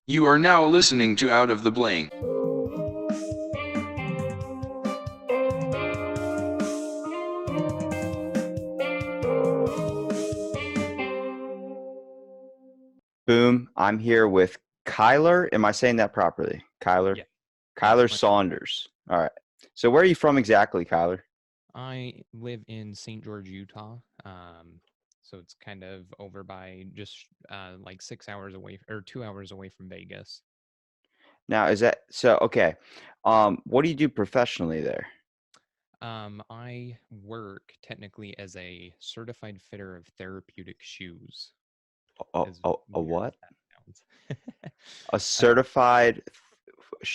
You are now listening to Out of the Blank. Boom. I'm here with Kyler. Am I saying that properly? Kyler? Yeah. Yes, Kyler much. Saunders. All right. So where are you from exactly, Kyler? I live in St. George, Utah. So it's kind of over by just like 6 hours away or 2 hours away from Vegas. Now, is that so? Okay. What do you do professionally there? I work technically as a certified fitter of therapeutic shoes, as A weird as what? that sounds. A uh, certified,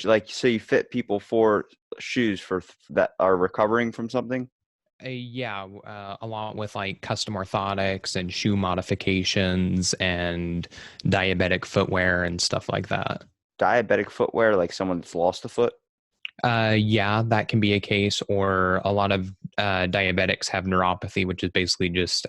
like, so you fit people for shoes that are recovering from something? yeah, along with like custom orthotics and shoe modifications and diabetic footwear and stuff like that. Diabetic footwear, like someone that's lost a foot? Yeah, that can be a case, or a lot of diabetics have neuropathy, which is basically just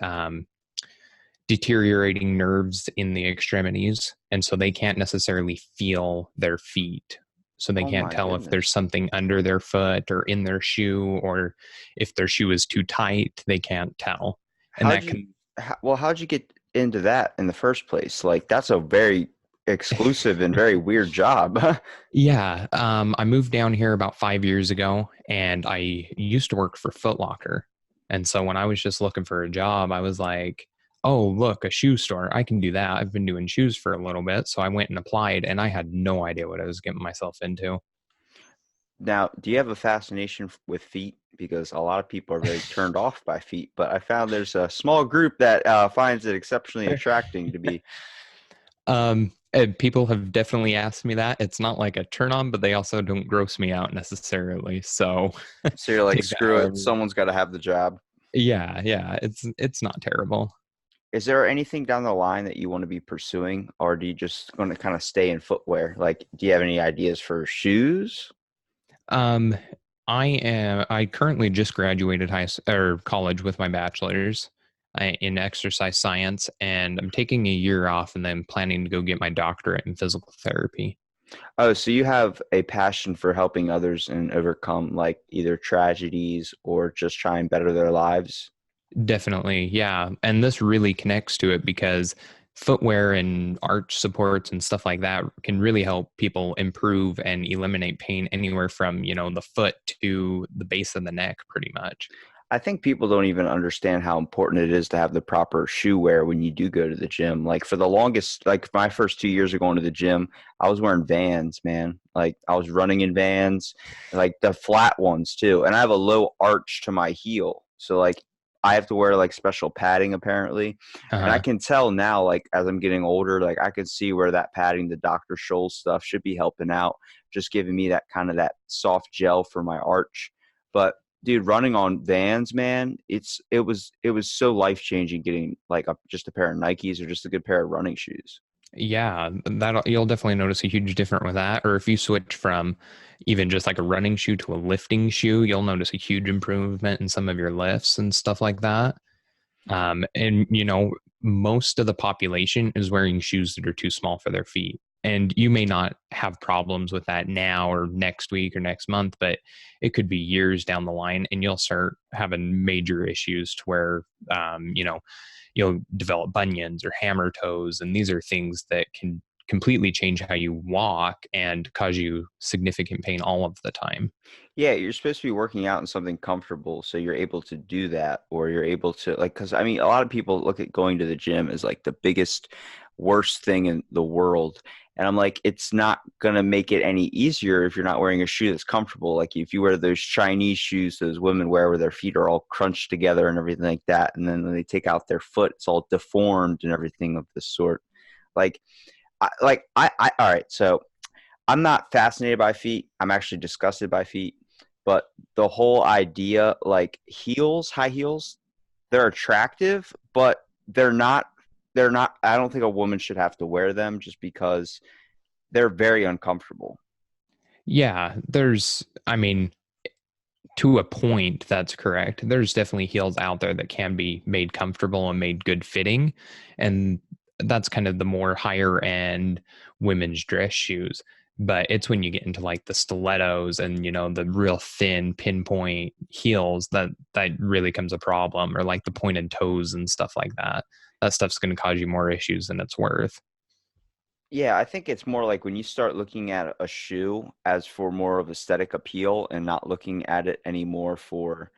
deteriorating nerves in the extremities. And so they can't necessarily feel their feet. So they Oh can't my tell if there's goodness. something under their foot or in their shoe, or if their shoe is too tight, they can't tell. And How'd that you, can how'd you get into that in the first place? Like, that's a very exclusive and very weird job. Yeah, I moved down here about 5 years ago, and I used to work for Foot Locker. And so when I was just looking for a job, I was like, "Oh, look, a shoe store! I can do that. I've been doing shoes for a little bit." So I went and applied, and I had no idea what I was getting myself into. Now, do you have a fascination with feet? Because a lot of people are very turned off by feet, but I found there's a small group that finds it exceptionally attracting to be. And people have definitely asked me that. It's not like a turn on, but they also don't gross me out necessarily. So So you're like, take that screw it, however. someone's got to have the job. Yeah, it's not terrible. Is there anything down the line that you want to be pursuing, or do you just going to kind of stay in footwear? Like, do you have any ideas for shoes? Um, I currently just graduated or college with my bachelor's in exercise science, and I'm taking a year off and then planning to go get my doctorate in physical therapy. Oh, so you have a passion for helping others and overcome like either tragedies or just try and better their lives? Definitely, yeah. And this really connects to it because footwear and arch supports and stuff like that can really help people improve and eliminate pain anywhere from, the foot to the base of the neck, pretty much. I think people don't even understand how important it is to have the proper shoe wear when you do go to the gym. Like for the longest, like my first 2 years of going to the gym, I was wearing Vans, man. Like I was running in Vans, like the flat ones too. And I have a low arch to my heel. So like I have to wear like special padding apparently. And I Uh-huh. can tell now, like as I'm getting older, like I can see where that padding, the Dr. Scholl's stuff should be helping out, just giving me that kind of that soft gel for my arch. But dude, running on Vans, man, it was so life changing getting like just a pair of Nikes or just a good pair of running shoes. Yeah, that you'll definitely notice a huge difference with that. Or if you switch from even just like a running shoe to a lifting shoe, you'll notice a huge improvement in some of your lifts and stuff like that. And most of the population is wearing shoes that are too small for their feet. And you may not have problems with that now or next week or next month, but it could be years down the line, and you'll start having major issues to where, you'll develop bunions or hammer toes. And these are things that can completely change how you walk and cause you significant pain all of the time. Yeah, you're supposed to be working out in something comfortable, so you're able to do that, or you're able to like, because I mean, a lot of people look at going to the gym as like the biggest, worst thing in the world, and I'm like, it's not gonna make it any easier if you're not wearing a shoe that's comfortable. Like if you wear those Chinese shoes those women wear, where their feet are all crunched together and everything like that, and then when they take out their foot, it's all deformed and everything of this sort. Like, all right, so. I'm not fascinated by feet. I'm actually disgusted by feet. But the whole idea, like heels, high heels, they're attractive, but they're not. They're not. I don't think a woman should have to wear them just because they're very uncomfortable. Yeah, I mean, to a point, that's correct. There's definitely heels out there that can be made comfortable and made good fitting. And that's kind of the more higher end women's dress shoes. But it's when you get into like the stilettos and, you know, the real thin pinpoint heels that really comes a problem, or like the pointed toes and stuff like that. That stuff's going to cause you more issues than it's worth. Yeah, I think it's more like when you start looking at a shoe as for more of aesthetic appeal and not looking at it anymore for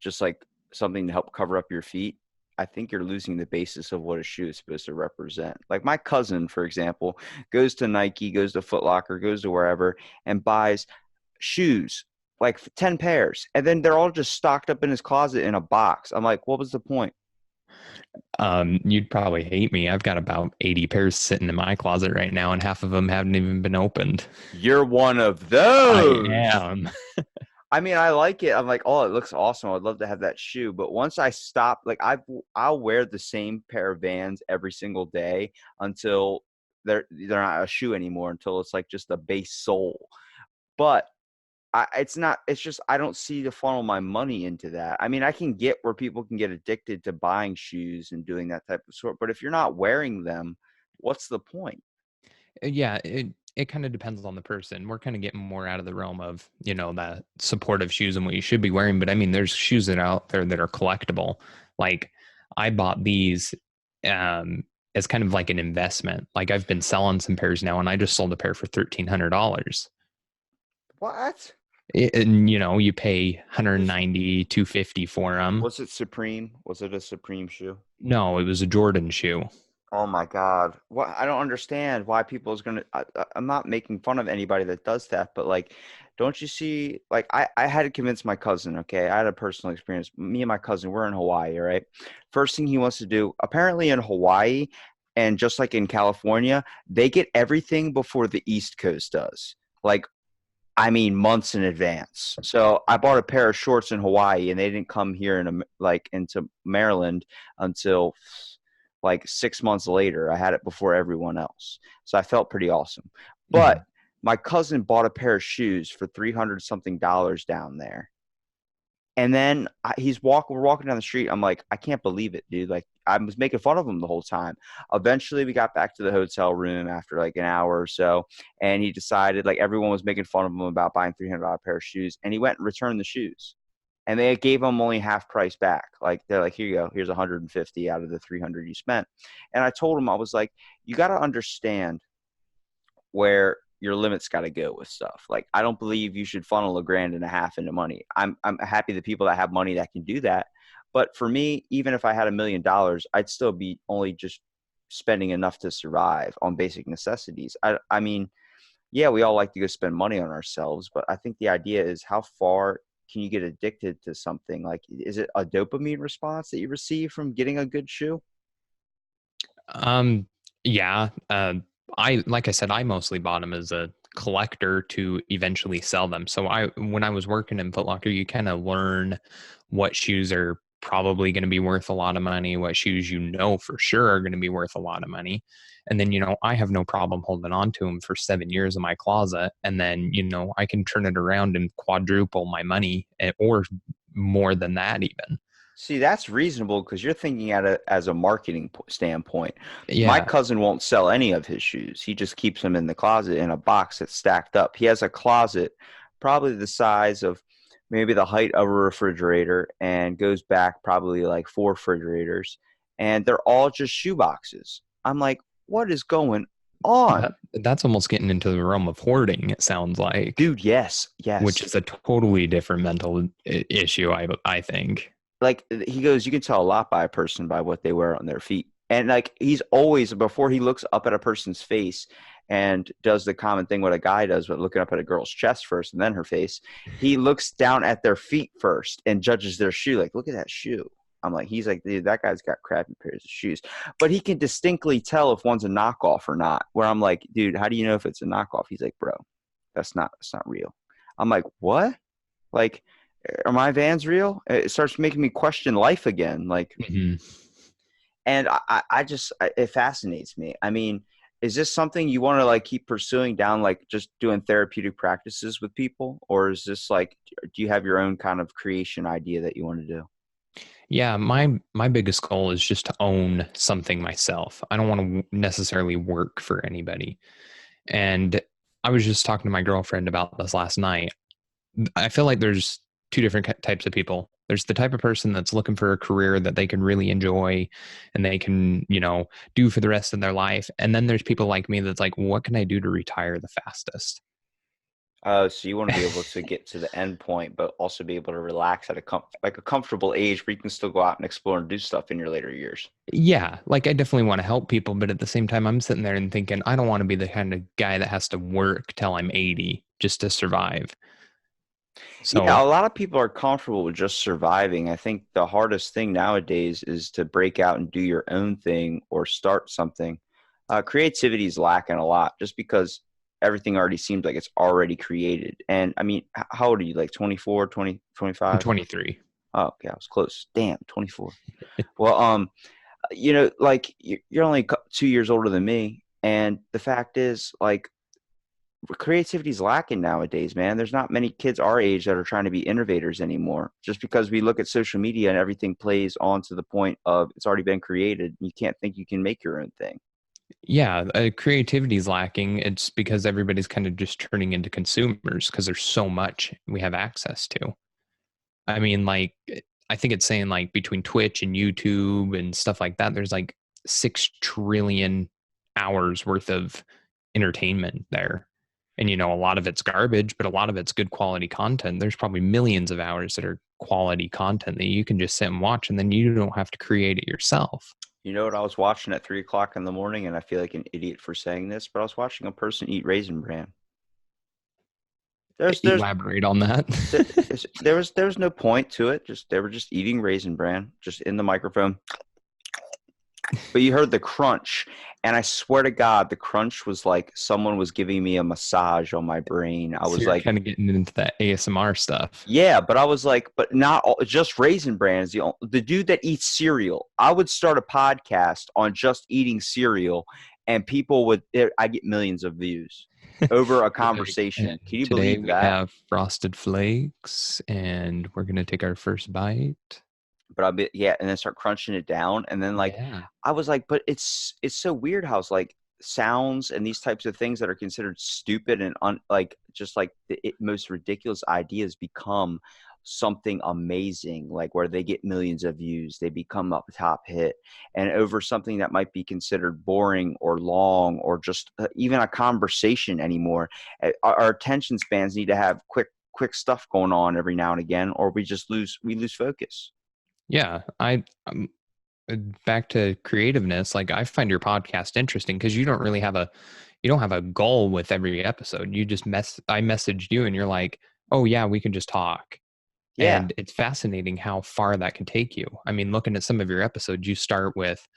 just like something to help cover up your feet. I think you're losing the basis of what a shoe is supposed to represent. Like my cousin, for example, goes to Nike, goes to Foot Locker, goes to wherever and buys shoes, like 10 pairs. And then they're all just stocked up in his closet in a box. I'm like, what was the point? You'd probably hate me. I've got about 80 pairs sitting in my closet right now, and half of them haven't even been opened. You're one of I those. am. I mean, I like it. I'm like, oh, it looks awesome. I'd love to have that shoe. But once I stop, like I'll wear the same pair of Vans every single day until they're not a shoe anymore, until it's like just a base sole. But it's not. It's just I don't see to funnel my money into that. I mean, I can get where people can get addicted to buying shoes and doing that type of sort. But if you're not wearing them, what's the point? Yeah, it kind of depends on the person. We're kind of getting more out of the realm of, you know, that supportive shoes and what you should be wearing. But I mean, there's shoes that are out there that are collectible. Like I bought these as kind of like an investment. Like I've been selling some pairs now, and I just sold a pair for $1,300. What? And you know, you pay 190, 250 for them. Was it Supreme? Was it a Supreme shoe? No, it was a Jordan shoe. Oh my God. What I don't understand why people is gonna I'm not making fun of anybody that does that, but like, don't you see, like I had to convince my cousin, okay? I had a personal experience. Me and my cousin, we're in Hawaii, right? First thing he wants to do, apparently in Hawaii, and just like in California, they get everything before the East Coast does. Like, I mean, months in advance. So I bought a pair of shorts in Hawaii, and they didn't come here like into Maryland until like 6 months later. I had it before everyone else, so I felt pretty awesome. Mhm. But my cousin bought a pair of shoes for $300 something down there, and then we're walking down the street. I'm like, I can't believe it, dude. Like I was making fun of him the whole time. Eventually, we got back to the hotel room after like an hour or so, and he decided, like everyone was making fun of him about buying $300 pair of shoes, and he went and returned the shoes. And they gave him only half price back. Like they're like, here you go. Here's 150 out of the 300 you spent. And I told him, I was like, you got to understand where your limits got to go with stuff. Like, I don't believe you should funnel $1.5 grand into money. I'm happy the people that have money that can do that. But for me, even if I had $1 million, I'd still be only just spending enough to survive on basic necessities. I mean, yeah, we all like to go spend money on ourselves, but I think the idea is how far can you get addicted to something? Like, is it a dopamine response that you receive from getting a good shoe? Um, yeah. Like I said, I mostly bought them as a collector to eventually sell them. So when I was working in Foot Locker, you kind of learn what shoes are probably going to be worth a lot of money, what shoes you know for sure are going to be worth a lot of money. And then, you know, I have no problem holding on to them for 7 years in my closet. And then, you know, I can turn it around and quadruple my money, or more than that even. See, that's reasonable because you're thinking at it as a marketing standpoint. My Yeah. cousin won't sell any of his shoes. He just keeps them in the closet in a box that's stacked up. He has a closet probably the size of maybe the height of a refrigerator and goes back probably like 4 refrigerators. And they're all just shoe boxes. I'm like, what is going on? That's almost getting into the realm of hoarding, it sounds like, Dude, yes, which yes. is a totally different mental issue, I think. Like he goes, you can tell a lot by a person by what they wear on their feet. And like he's always, before he looks up at a person's face and does the common thing what a guy does, but looking up at a girl's chest first and then her face, he looks down at their feet first and judges their shoe. Like, look at that shoe. I'm like, he's like, dude, that guy's got crappy pairs of shoes. But he can distinctly tell if one's a knockoff or not. Where I'm like, dude, how do you know if it's a knockoff? He's like, bro, that's not real. I'm like, what? Like, are my Vans real? It starts making me question life again. Like, Hmm. and it fascinates me. I mean, is this something you want to like keep pursuing down, like just doing therapeutic practices with people? Or is this like, do you have your own kind of creation idea that you want to do? Yeah, my biggest goal is just to own something myself. I don't want to necessarily work for anybody. And I was just talking to my girlfriend about this last night. I feel like there's two different types of people. There's the type of person that's looking for a career that they can really enjoy and they can, do for the rest of their life. And then there's people like me that's like, what can I do to retire the fastest? So you want to be able to get to the end point, but also be able to relax at a comfortable age where you can still go out and explore and do stuff in your later years. Yeah, like I definitely want to help people, but at the same time, I'm sitting there and thinking, I don't want to be the kind of guy that has to work till I'm 80 just to survive. Yeah, So, a lot of people are comfortable with just surviving. I think the hardest thing nowadays is to break out and do your own thing or start something. Creativity is lacking a lot just because everything already seems like it's already created. And I mean, how old are you? Like 24, 20, I'm 25? 23. Oh, okay, I was close. Damn, 24. Well, like you're only 2 years older than me. And the fact is, like, creativity is lacking nowadays, man. There's not many kids our age that are trying to be innovators anymore. Just because we look at social media and everything plays on to the point of it's already been created, you can't think you can make your own thing. Yeah, creativity is lacking. It's because everybody's kind of just turning into consumers because there's so much we have access to. I mean, like, I think it's saying like between Twitch and YouTube and stuff like that, there's like 6 trillion hours worth of entertainment there. And, a lot of it's garbage, but a lot of it's good quality content. There's probably millions of hours that are quality content that you can just sit and watch, and then you don't have to create it yourself. You know what I was watching at 3 o'clock in the morning, and I feel like an idiot for saying this, but I was watching a person eat Raisin Bran. There's Elaborate on that. there was no point to it. Just they were just eating Raisin Bran, just in the microphone. But you heard the crunch, and I swear to God, the crunch was like someone was giving me a massage on my brain. I So was you're like, kind of getting into that ASMR stuff. yeah, but I was like, but not all, just Raisin Bran is the dude that eats cereal. I would start a podcast on just eating cereal, and people would, I get millions of views over a Like, conversation. Can and you today believe we that? have frosted flakes, and we're gonna take our first bite. But I'll be, yeah, and then start crunching it down, and then like Yeah. I was like, but it's so weird how it's like sounds and these types of things that are considered stupid and like just like the most ridiculous ideas become something amazing, like where they get millions of views, they become a top hit, and over something that might be considered boring or long or just even a conversation anymore. Our attention spans need to have quick stuff going on every now and again, or we lose focus. Yeah. Back to creativeness, like I find your podcast interesting because you don't have a goal with every episode. You just I messaged you and you're like, oh yeah, we can just talk. Yeah. And it's fascinating how far that can take you. I mean, looking at some of your episodes, you start with,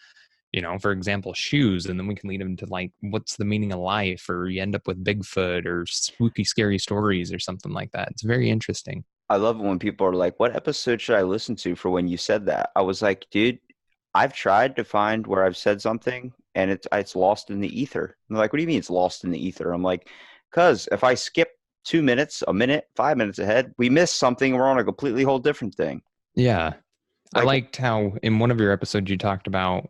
for example, shoes, and then we can lead them to like, what's the meaning of life? Or you end up with Bigfoot or spooky, scary stories or something like that. It's very interesting. I love it when people are like, "What episode should I listen to for when you said that?" I was like, "Dude, I've tried to find where I've said something and it's lost in the ether." And they're like, "What do you mean it's lost in the ether?" I'm like, "Cause if I skip 2 minutes, a minute, 5 minutes ahead, we miss something. We're on a completely whole different thing." Yeah. I Like, liked how in one of your episodes you talked about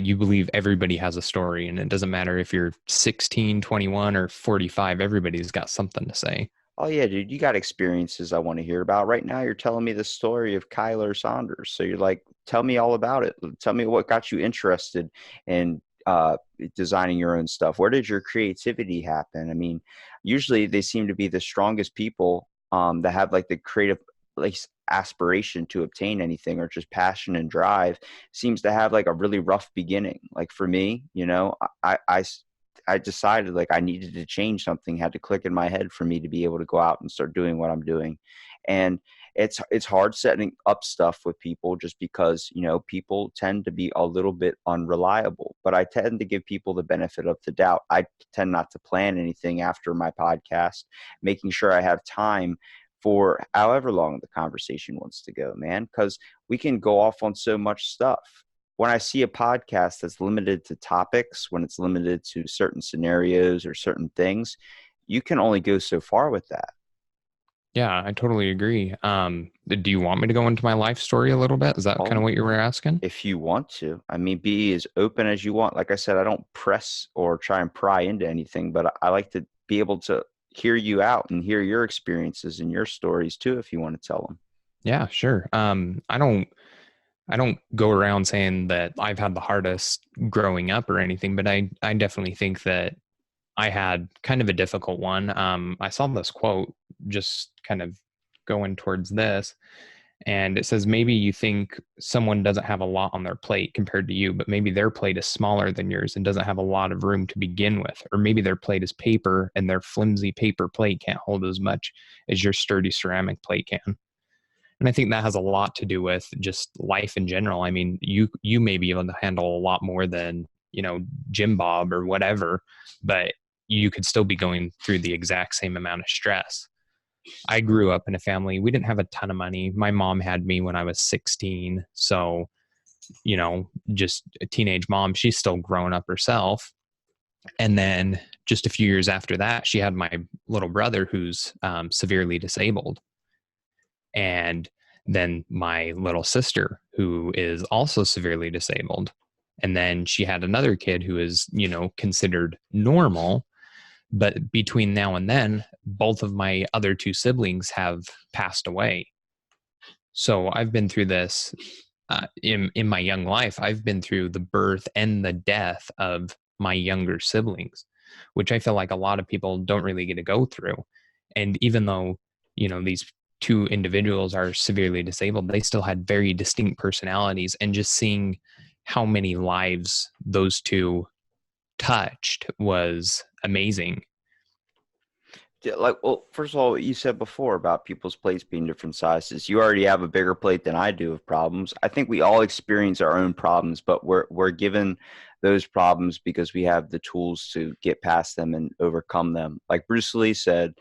you believe everybody has a story, and it doesn't matter if you're 16, 21, or 45, everybody's got something to say. oh yeah, dude, you got experiences I want to hear about. Right now, you're telling me the story of Kyler Saunders. So you're like, tell me all about it. Tell me what got you interested in designing your own stuff. Where did your creativity happen? I mean, usually they seem to be the strongest people that have like the creative like aspiration to obtain anything or just passion and drive seems to have like a really rough beginning. Like for me, I decided like I needed to change something, had to click in my head for me to be able to go out and start doing what I'm doing. And it's hard setting up stuff with people just because, people tend to be a little bit unreliable, but I tend to give people the benefit of the doubt. I tend not to plan anything after my podcast, making sure I have time for however long the conversation wants to go, man, because we can go off on so much stuff. When I see a podcast that's limited to topics, when it's limited to certain scenarios or certain things, you can only go so far with that. Yeah, I totally agree. Do you want me to go into my life story a little bit? Is that kind of Oh, what you were asking? if you want to. I mean, be as open as you want. Like I said, I don't press or try and pry into anything, but I like to be able to hear you out and hear your experiences and your stories too, if you want to tell them. Yeah, sure. I don't go around saying that I've had the hardest growing up or anything, but I definitely think that I had kind of a difficult one. I saw this quote just kind of going towards this, and it says, maybe you think someone doesn't have a lot on their plate compared to you, but maybe their plate is smaller than yours and doesn't have a lot of room to begin with. Or maybe their plate is paper and their flimsy paper plate can't hold as much as your sturdy ceramic plate can. And I think that has a lot to do with just life in general. I mean, you may be able to handle a lot more than, Jim Bob or whatever, but you could still be going through the exact same amount of stress. I grew up in a family, we didn't have a ton of money. My mom had me when I was 16. So, just a teenage mom, she's still growing up herself. And then just a few years after that, she had my little brother who's severely disabled. And then my little sister, who is also severely disabled. And then she had another kid who is, considered normal. But between now and then, both of my other two siblings have passed away. So I've been through this in my young life. I've been through the birth and the death of my younger siblings, which I feel like a lot of people don't really get to go through. And even though, these two individuals are severely disabled, they still had very distinct personalities. And just seeing how many lives those two touched was amazing. Yeah, like, well, first of all, what you said before about people's plates being different sizes. You already have a bigger plate than I do of problems. I think we all experience our own problems, but we're given those problems because we have the tools to get past them and overcome them. Like Bruce Lee said,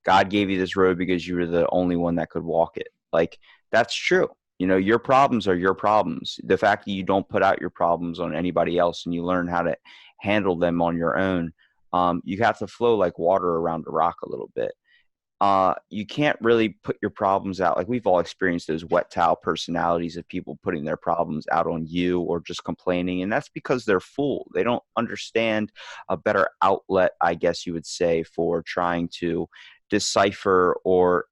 God gave you this road because you were the only one that could walk it. Like, that's true. Your problems are your problems. The fact that you don't put out your problems on anybody else and you learn how to handle them on your own, you have to flow like water around a rock a little bit. You can't really put your problems out. Like, we've all experienced those wet towel personalities of people putting their problems out on you or just complaining. And that's because they're full. They don't understand a better outlet, I guess you would say, for trying to decipher or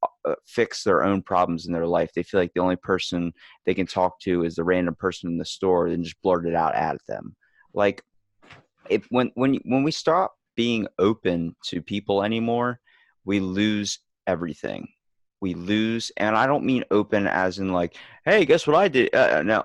fix their own problems in their life. They feel like the only person they can talk to is the random person in the store and just blurt it out at them. Like, when we stop being open to people anymore, we lose everything. We lose, and I don't mean open as in like, hey, guess what I did? No,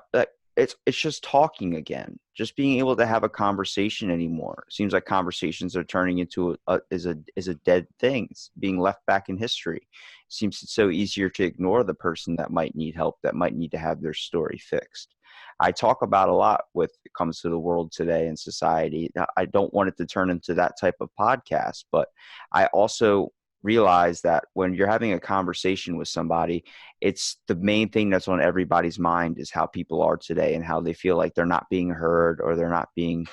it's just talking again, just being able to have a conversation anymore. It seems like conversations are turning into is a dead thing. It's being left back in history. It seems it's so easier to ignore the person that might need help, that might need to have their story fixed. I talk about a lot when it comes to the world today and society. I don't want it to turn into that type of podcast, but I also realize that when you're having a conversation with somebody, it's the main thing that's on everybody's mind is how people are today and how they feel like they're not being heard, or they're not being,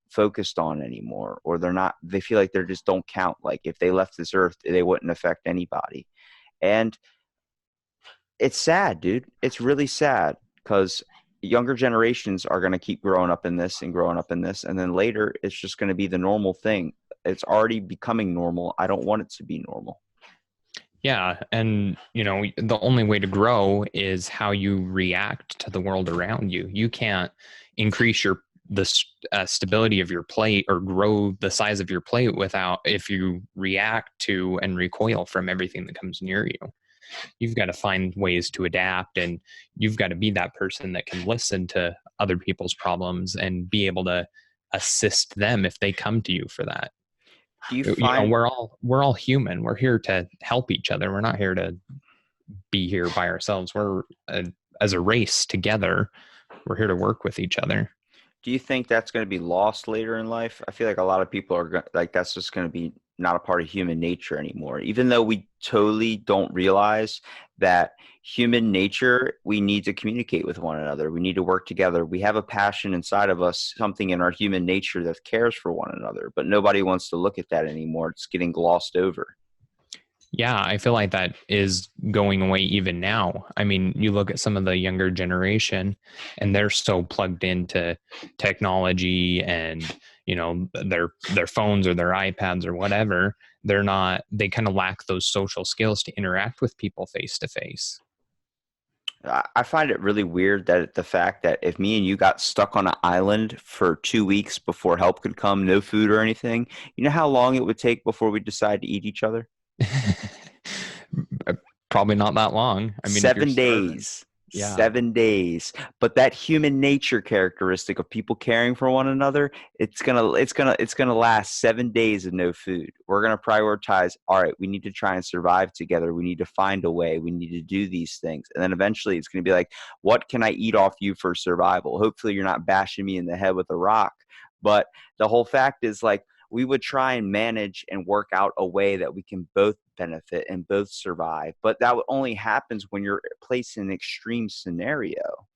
focused on anymore, or they feel like they just don't count. Like, if they left this earth, they wouldn't affect anybody. And it's sad, dude. It's really sad because younger generations are going to keep growing up in this and growing up in this. And then later, it's just going to be the normal thing. It's already becoming normal. I don't want it to be normal. Yeah. And, the only way to grow is how you react to the world around you. You can't increase the stability of your plate or grow the size of your plate if you react to and recoil from everything that comes near you. You've got to find ways to adapt, and you've got to be that person that can listen to other people's problems and be able to assist them if they come to you for that. Do you find We're all human. We're here to help each other. We're not here to be here by ourselves. We're as a race together. We're here to work with each other. Do you think that's going to be lost later in life? I feel like a lot of people are like, that's just going to be not a part of human nature anymore. Even though we totally don't realize that human nature, we need to communicate with one another. We need to work together. We have a passion inside of us, something in our human nature that cares for one another, but nobody wants to look at that anymore. It's getting glossed over. Yeah, I feel like that is going away even now. I mean, you look at some of the younger generation and they're so plugged into technology and, their phones or their iPads or whatever. They kind of lack those social skills to interact with people face to face. I find it really weird that the fact that if me and you got stuck on an island for 2 weeks before help could come, no food or anything, you know how long it would take before we decide to eat each other? Probably not that long. I mean, if you're seven starving, days. yeah. 7 days. But that human nature characteristic of people caring for one another, it's gonna last 7 days of no food. We're gonna prioritize, all right, we need to try and survive together. We need to find a way. We need to do these things. And then eventually it's gonna be like, what can I eat off you for survival? Hopefully you're not bashing me in the head with a rock. But the whole fact is like we would try and manage and work out a way that we can both benefit and both survive. But that only happens when you're placed in an extreme scenario.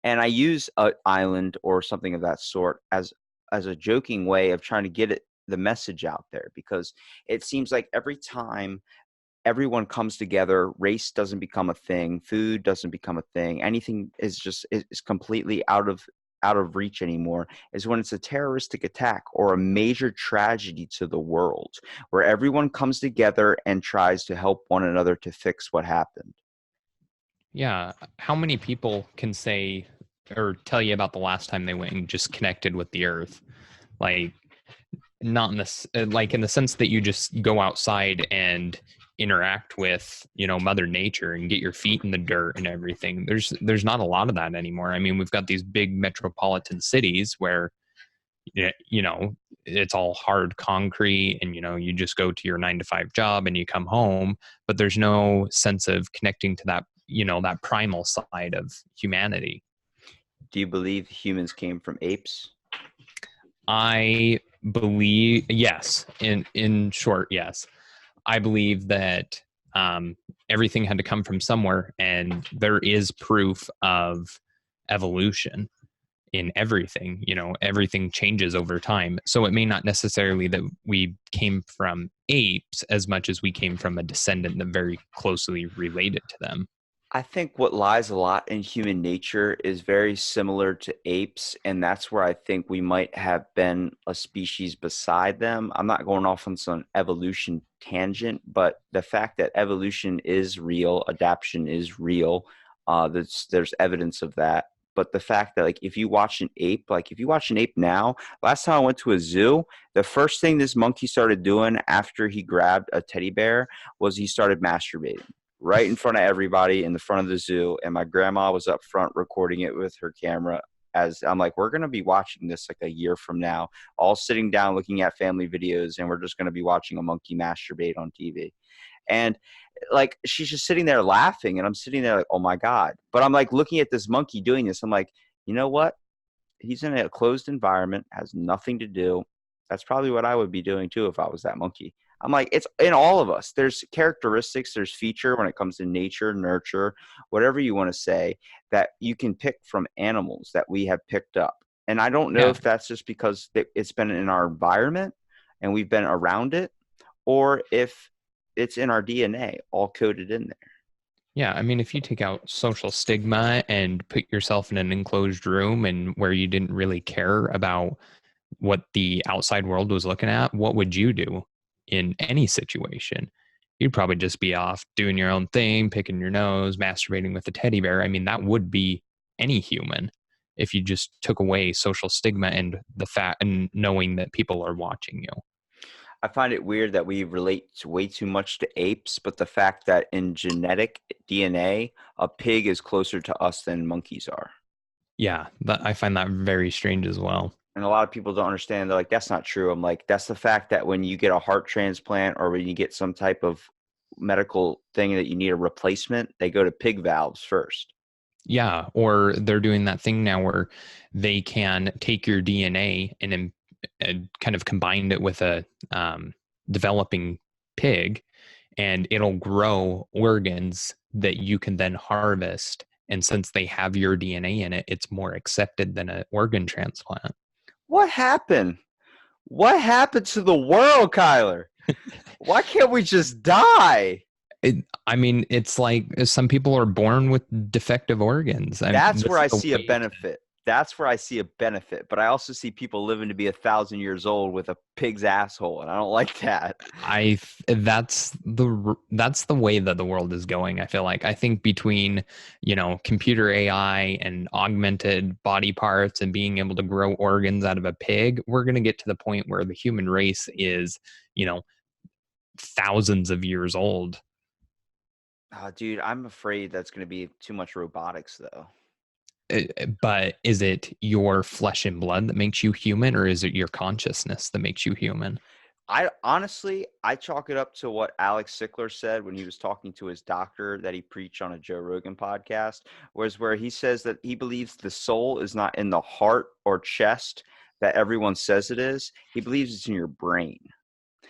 And I use an island or something of that sort as a joking way of trying to get the message out there, because it seems like every time everyone comes together, race doesn't become a thing, food doesn't become a thing, anything is completely out of reach anymore, is when it's a terroristic attack or a major tragedy to the world, where everyone comes together and tries to help one another to fix what happened. Yeah. How many people can say or tell you about the last time they went and just connected with the earth? Like, not in this, like in the sense that you just go outside and interact with, Mother Nature and get your feet in the dirt and everything. There's not a lot of that anymore. I mean, we've got these big metropolitan cities where, it's all hard concrete and, you just go to your 9 to 5 job and you come home, but there's no sense of connecting to that, that primal side of humanity. Do you believe humans came from apes? I believe, yes. In short, yes. I believe that everything had to come from somewhere, and there is proof of evolution in everything. Everything changes over time. So it may not necessarily that we came from apes as much as we came from a descendant that very closely related to them. I think what lies a lot in human nature is very similar to apes, and that's where I think we might have been a species beside them. I'm not going off on some evolution tangent, but the fact that evolution is real, adaptation is real, there's evidence of that. But the fact that if you watch an ape now, last time I went to a zoo, the first thing this monkey started doing after he grabbed a teddy bear was he started masturbating right in front of everybody in the front of the zoo. And my grandma was up front recording it with her camera. As I'm like, we're going to be watching this like a year from now, all sitting down looking at family videos, and we're just going to be watching a monkey masturbate on TV. And like, she's just sitting there laughing, and I'm sitting there like, oh my God. But I'm like looking at this monkey doing this. I'm like, you know what? He's in a closed environment, has nothing to do. That's probably what I would be doing too if I was that monkey. I'm like, it's in all of us. There's characteristics, there's feature when it comes to nature, nurture, whatever you want to say, that you can pick from animals that we have picked up. And I don't know Yeah. if that's just because it's been in our environment and we've been around it, or if it's in our DNA all coded in there. Yeah, I mean, if you take out social stigma and put yourself in an enclosed room and where you didn't really care about what the outside world was looking at, what would you do in any situation? You'd probably just be off doing your own thing, picking your nose, masturbating with a teddy bear. I mean, that would be any human if you just took away social stigma and the fact and knowing that people are watching you. I find it weird that we relate way too much to apes, but the fact that in genetic DNA, a pig is closer to us than monkeys are. Yeah, I find that very strange as well. And a lot of people don't understand. They're like, that's not true. I'm like, that's the fact that when you get a heart transplant or when you get some type of medical thing that you need a replacement, they go to pig valves first. Yeah, or they're doing that thing now where they can take your DNA and kind of combine it with a developing pig, and it'll grow organs that you can then harvest. And since they have your DNA in it, it's more accepted than an organ transplant. What happened? What happened to the world, Kyler? Why can't we just die? I mean, it's like some people are born with defective organs. That's This where is I a see a way to, benefit. That's where I see a benefit. But I also see people living to be 1,000 years old with a pig's asshole, and I don't like that. that's the way that the world is going. I feel like I think between computer AI and augmented body parts and being able to grow organs out of a pig, we're going to get to the point where the human race is you know thousands of years old. Oh, dude, I'm afraid that's going to be too much robotics, though. But is it your flesh and blood that makes you human, or is it your consciousness that makes you human? I honestly, I chalk it up to what Alex Sickler said when he was talking to his doctor that he preached on a Joe Rogan podcast, where he says that he believes the soul is not in the heart or chest that everyone says it is. He believes it's in your brain.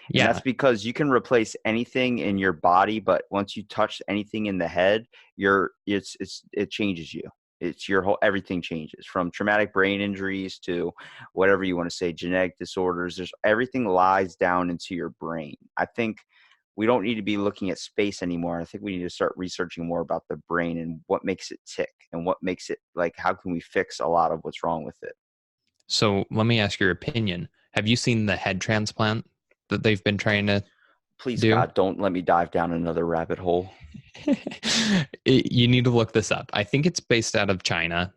And Yeah. that's because you can replace anything in your body, but once you touch anything in the head, it changes you. It's your whole everything changes, from traumatic brain injuries to whatever you want to say, genetic disorders. There's everything lies down into your brain. I think we don't need to be looking at space anymore. I think we need to start researching more about the brain and what makes it tick and what makes it, like, how can we fix a lot of what's wrong with it. So let me ask your opinion. Have you seen the head transplant that they've been trying to Please, do? God, don't let me dive down another rabbit hole. You need to look this up. I think it's based out of China,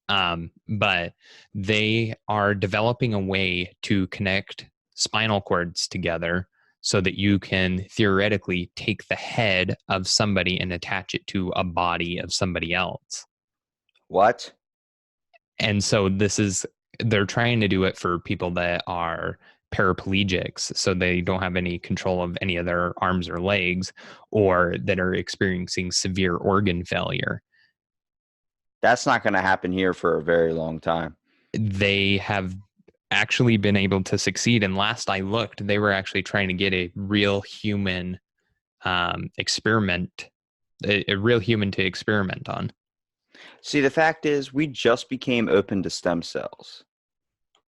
but they are developing a way to connect spinal cords together so that you can theoretically take the head of somebody and attach it to a body of somebody else. What? And so they're trying to do it for people that are paraplegics, so they don't have any control of any of their arms or legs, or that are experiencing severe organ failure. That's not going to happen here for a very long time. They have actually been able to succeed. And last I looked, they were actually trying to get a real human experiment, a real human to experiment on. See, the fact is, we just became open to stem cells.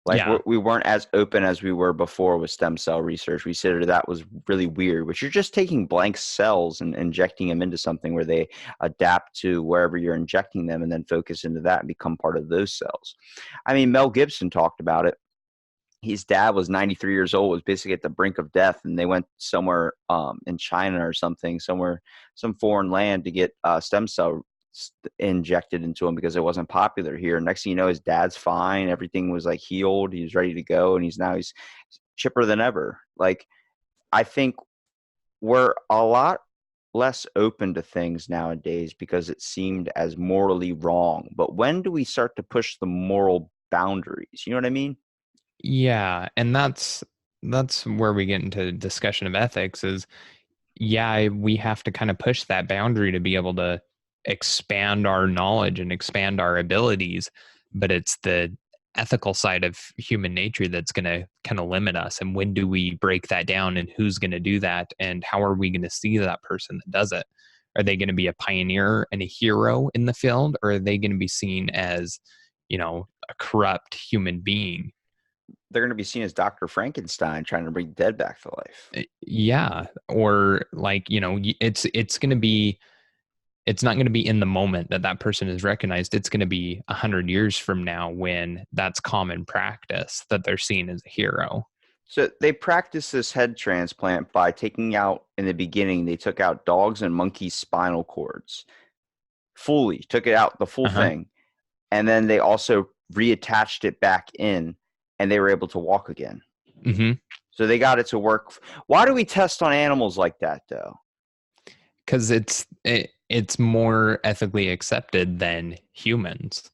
Like, Yeah. we weren't as open as we were before with stem cell research. We said that was really weird, which you're just taking blank cells and injecting them into something where they adapt to wherever you're injecting them and then focus into that and become part of those cells. I mean, Mel Gibson talked about it. His dad was 93 years old, was basically at the brink of death, and they went somewhere in China or something, some foreign land, to get stem cell injected into him because it wasn't popular here. Next thing you know, his dad's fine. Everything was like healed. He was ready to go, and he's chipper than ever. Like, I think we're a lot less open to things nowadays because it seemed as morally wrong. But when do we start to push the moral boundaries? You know what I mean? Yeah, and that's where we get into discussion of ethics is, yeah, we have to kind of push that boundary to be able to expand our knowledge and expand our abilities, but it's the ethical side of human nature that's going to kind of limit us. And when do we break that down, and who's going to do that, and how are we going to see that person that does it? Are they going to be a pioneer and a hero in the field, or are they going to be seen as, a corrupt human being? They're going to be seen as Dr. Frankenstein trying to bring dead back to life. Yeah. Or like, it's not going to be in the moment that person is recognized. It's going to be 100 years from now when that's common practice that they're seen as a hero. So they practiced this head transplant by taking out, in the beginning, they took out dogs and monkeys' spinal cords. Fully took it out, the full thing. And then they also reattached it back in, and they were able to walk again. Mm-hmm. So they got it to work. Why do we test on animals like that, though? Because it's more ethically accepted than humans.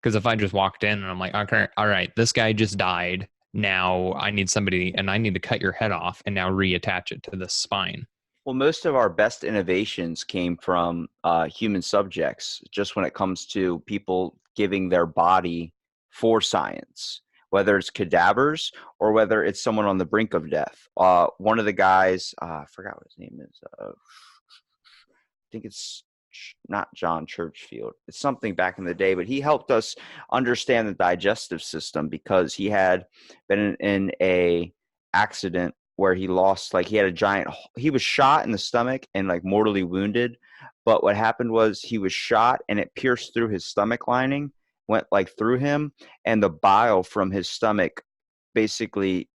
Because if I just walked in and I'm like, okay, all right, this guy just died. Now I need somebody, and I need to cut your head off and now reattach it to the spine. Well, most of our best innovations came from human subjects, just when it comes to people giving their body for science, whether it's cadavers or whether it's someone on the brink of death. One of the guys, I forgot what his name is. I think it's not John Churchfield. It's something back in the day, but he helped us understand the digestive system because he had been in a accident where he lost, like he had a giant, he was shot in the stomach and like mortally wounded. But what happened was he was shot and it pierced through his stomach lining, went like through him, and the bile from his stomach basically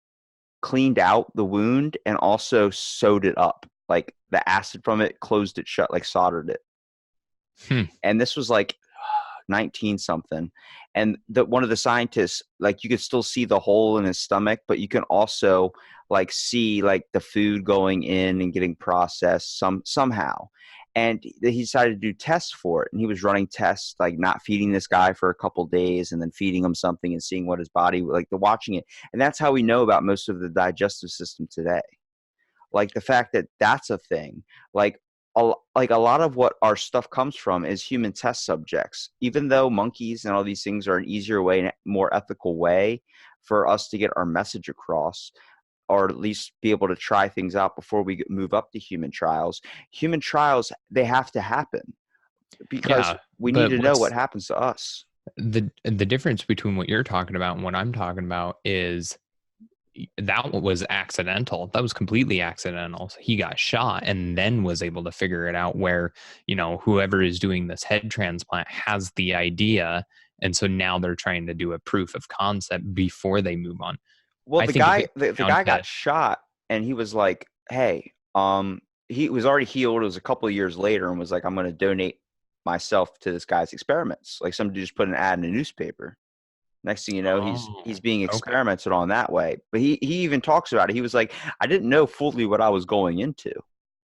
cleaned out the wound and also sewed it up. Like the acid from it closed it shut, like soldered it. Hmm. And this was like 19 something. And one of the scientists, like you could still see the hole in his stomach, but you can also like see like the food going in and getting processed somehow. And he decided to do tests for it. And he was running tests, like not feeding this guy for a couple days and then feeding him something and seeing what his body, like the watching it. And that's how we know about most of the digestive system today. Like the fact that that's a thing, like like a lot of what our stuff comes from is human test subjects. Even though monkeys and all these things are an easier way and more ethical way for us to get our message across, or at least be able to try things out before we move up to human trials, they have to happen because Yeah, we need but to know what happens to us. the difference between what you're talking about and what I'm talking about is that was accidental. That was completely accidental. He got shot and then was able to figure it out where, whoever is doing this head transplant has the idea. And so now they're trying to do a proof of concept before they move on. Well, I the think if guy it the, came the down guy got to, shot and he was like, "Hey, he was already healed. It was a couple of years later and was like, I'm going to donate myself to this guy's experiments." Like somebody just put an ad in a newspaper. Next thing you know, he's oh, being okay. experimented on that way. But he even talks about it. He was like, "I didn't know fully what I was going into.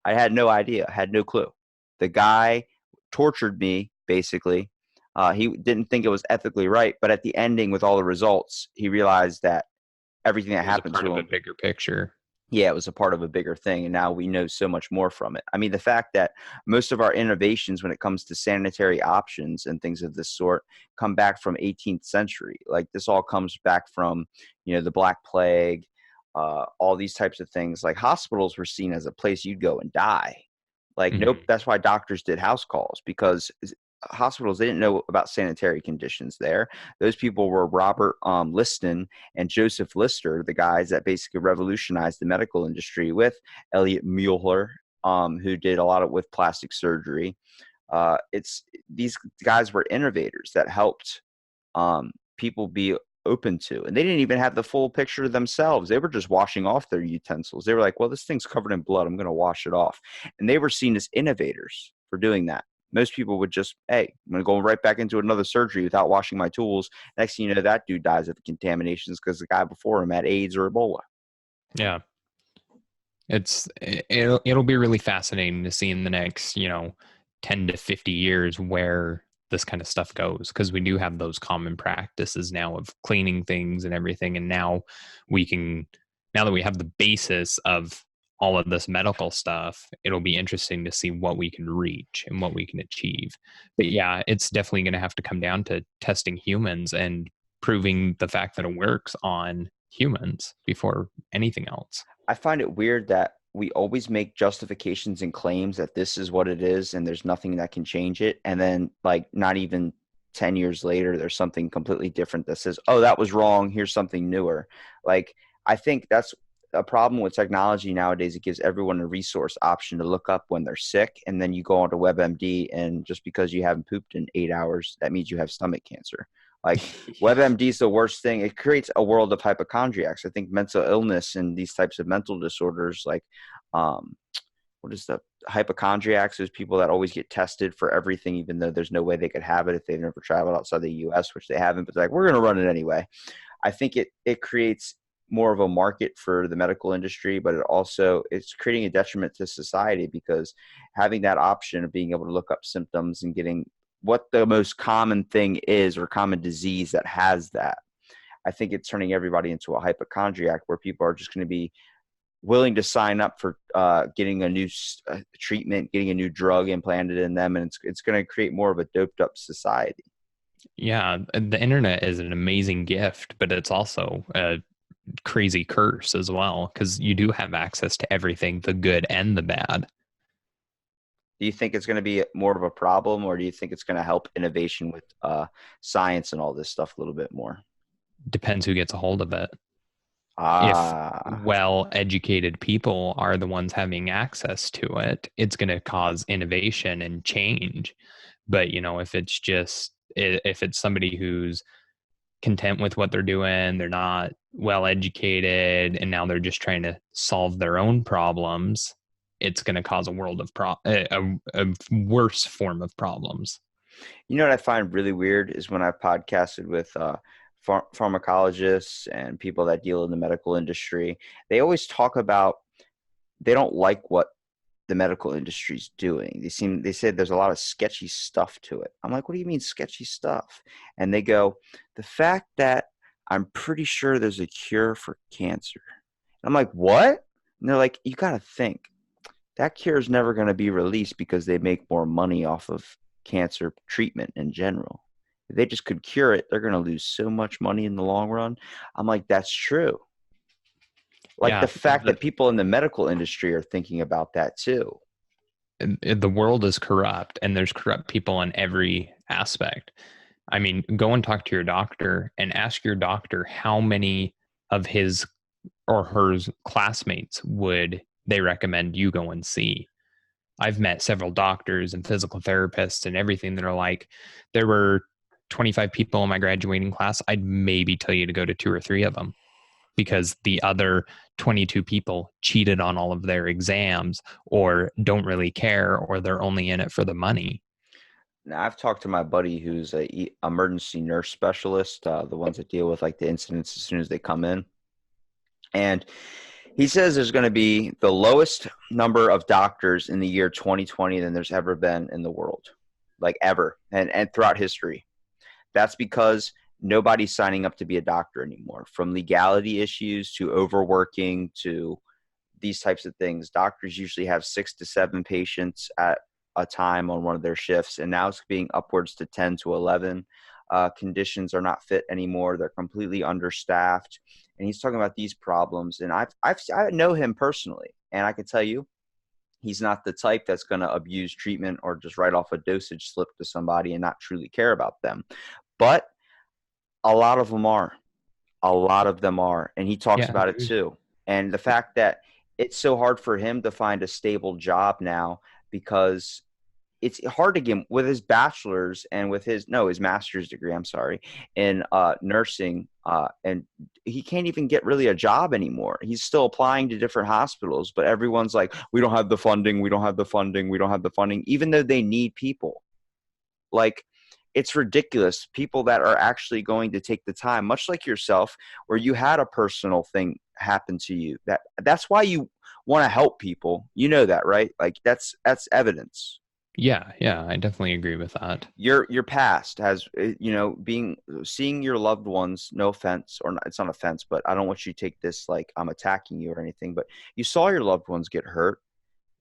I had no idea. I had no clue. The guy tortured me, basically. He didn't think it was ethically right, but at the ending with all the results, he realized that everything that It was a happened part to of a him, bigger picture. yeah, it was a part of a bigger thing. And now we know so much more from it. I mean, the fact that most of our innovations when it comes to sanitary options and things of this sort come back from 18th century. Like this all comes back from, the Black Plague, all these types of things. Like hospitals were seen as a place you'd go and die. Like, nope, Mhm. that's why doctors did house calls because hospitals, they didn't know about sanitary conditions there. Those people were Robert Liston and Joseph Lister, the guys that basically revolutionized the medical industry with Elliot Mueller, who did a lot of with plastic surgery. It's these guys were innovators that helped people be open to, and they didn't even have the full picture themselves. They were just washing off their utensils. They were like, well, this thing's covered in blood, I'm going to wash it off. And they were seen as innovators for doing that. Most people would just, hey, I'm going to go right back into another surgery without washing my tools. Next thing you know, that dude dies of the contaminations because the guy before him had AIDS or Ebola. Yeah. It'll be really fascinating to see in the next 10 to 50 years where this kind of stuff goes, because we do have those common practices now of cleaning things and everything, and now that we have the basis of all of this medical stuff, it'll be interesting to see what we can reach and what we can achieve. But yeah, it's definitely going to have to come down to testing humans and proving the fact that it works on humans before anything else. I find it weird that we always make justifications and claims that this is what it is and there's nothing that can change it. And then, like, not even 10 years later, there's something completely different that says, oh, that was wrong. Here's something newer. Like, I think that's a problem with technology nowadays. It gives everyone a resource option to look up when they're sick. And then you go onto WebMD, and just because you haven't pooped in 8 hours, that means you have stomach cancer. Like, WebMD is the worst thing. It creates a world of hypochondriacs. I think mental illness and these types of mental disorders, like, um, what is the hypochondriacs? Is people that always get tested for everything, even though there's no way they could have it if they've never traveled outside the U.S., which they haven't. But they're like, we're going to run it anyway. I think it creates more of a market for the medical industry, but it's creating a detriment to society because having that option of being able to look up symptoms and getting what the most common thing is or common disease that has that. I think it's turning everybody into a hypochondriac where people are just going to be willing to sign up for getting a new treatment, getting a new drug implanted in them. And it's going to create more of a doped up society. Yeah, the internet is an amazing gift, but it's also a crazy curse as well, because you do have access to everything, the good and the bad. Do you think it's going to be more of a problem, or do you think it's going to help innovation with science and all this stuff a little bit more? Depends who gets a hold of it. If Ah, well-educated people are the ones having access to it, it's going to cause innovation and change. But, if it's somebody who's content with what they're doing, they're not well educated, and now they're just trying to solve their own problems, it's going to cause a world of a worse form of problems. you know what I find really weird is when I've podcasted with pharmacologists and people that deal in the medical industry, they always talk about they don't like what the medical industry's doing. They said there's a lot of sketchy stuff to it. I'm like, what do you mean sketchy stuff? And they go, the fact that I'm pretty sure there's a cure for cancer. And I'm like, what? And they're like, you got to think that cure is never going to be released because they make more money off of cancer treatment in general. If they just could cure it, they're going to lose so much money in the long run. I'm like, that's true. Like the Yeah, fact that people in the medical industry are thinking about that too. the world is corrupt, and there's corrupt people in every aspect. I mean, go and talk to your doctor and ask your doctor how many of his or her classmates would they recommend you go and see. I've met several doctors and physical therapists and everything that are like, there were 25 people in my graduating class. I'd maybe tell you to go to 2 or 3 of them because the other 22 people cheated on all of their exams or don't really care, or they're only in it for the money. Now, I've talked to my buddy who's a emergency nurse specialist, the ones that deal with like the incidents as soon as they come in. And he says there's going to be the lowest number of doctors in the year 2020 than there's ever been in the world, like ever, and throughout history. That's because nobody's signing up to be a doctor anymore, from legality issues to overworking to these types of things. Doctors usually have 6 to 7 patients at a time on one of their shifts, and now it's being upwards to 10 to 11. Conditions are not fit anymore. They're completely understaffed. And he's talking about these problems. And I know him personally, and I can tell you, he's not the type that's going to abuse treatment or just write off a dosage slip to somebody and not truly care about them. But a lot of them are. A lot of them are. And he talks Yeah, about it too. And the fact that it's so hard for him to find a stable job now because it's hard to get with his bachelor's and with his master's degree, I'm sorry, in nursing, and he can't even get really a job anymore. He's still applying to different hospitals, but everyone's like, we don't have the funding, we don't have the funding, we don't have the funding, even though they need people. Like, it's ridiculous. People that are actually going to take the time, much like yourself, where you had a personal thing happen to you. That's why you want to help people. You know that, right? Like that's evidence. yeah, I definitely agree with that. Your past has seeing your loved ones, no offense, or not, it's not offense, but I don't want you to take this like I'm attacking you or anything, but you saw your loved ones get hurt.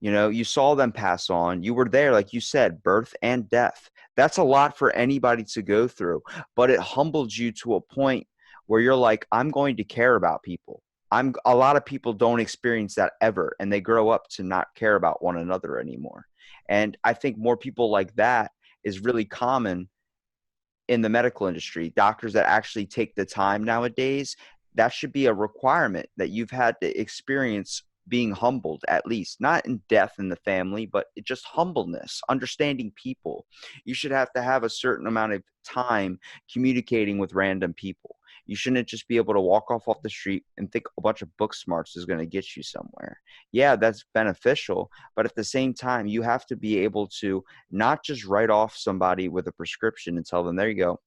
You saw them pass on. You were there, like you said, birth and death. That's a lot for anybody to go through, but it humbled you to a point where you're like, I'm going to care about people. A lot of people don't experience that ever, and they grow up to not care about one another anymore. And I think more people like that is really common in the medical industry. Doctors that actually take the time nowadays, that should be a requirement that you've had to experience being humbled, at least not in death in the family, but just humbleness, understanding people. You should have to have a certain amount of time communicating with random people. You shouldn't just be able to walk off the street and think a bunch of book smarts is going to get you somewhere. Yeah, that's beneficial, but at the same time, you have to be able to not just write off somebody with a prescription and tell them, there you go,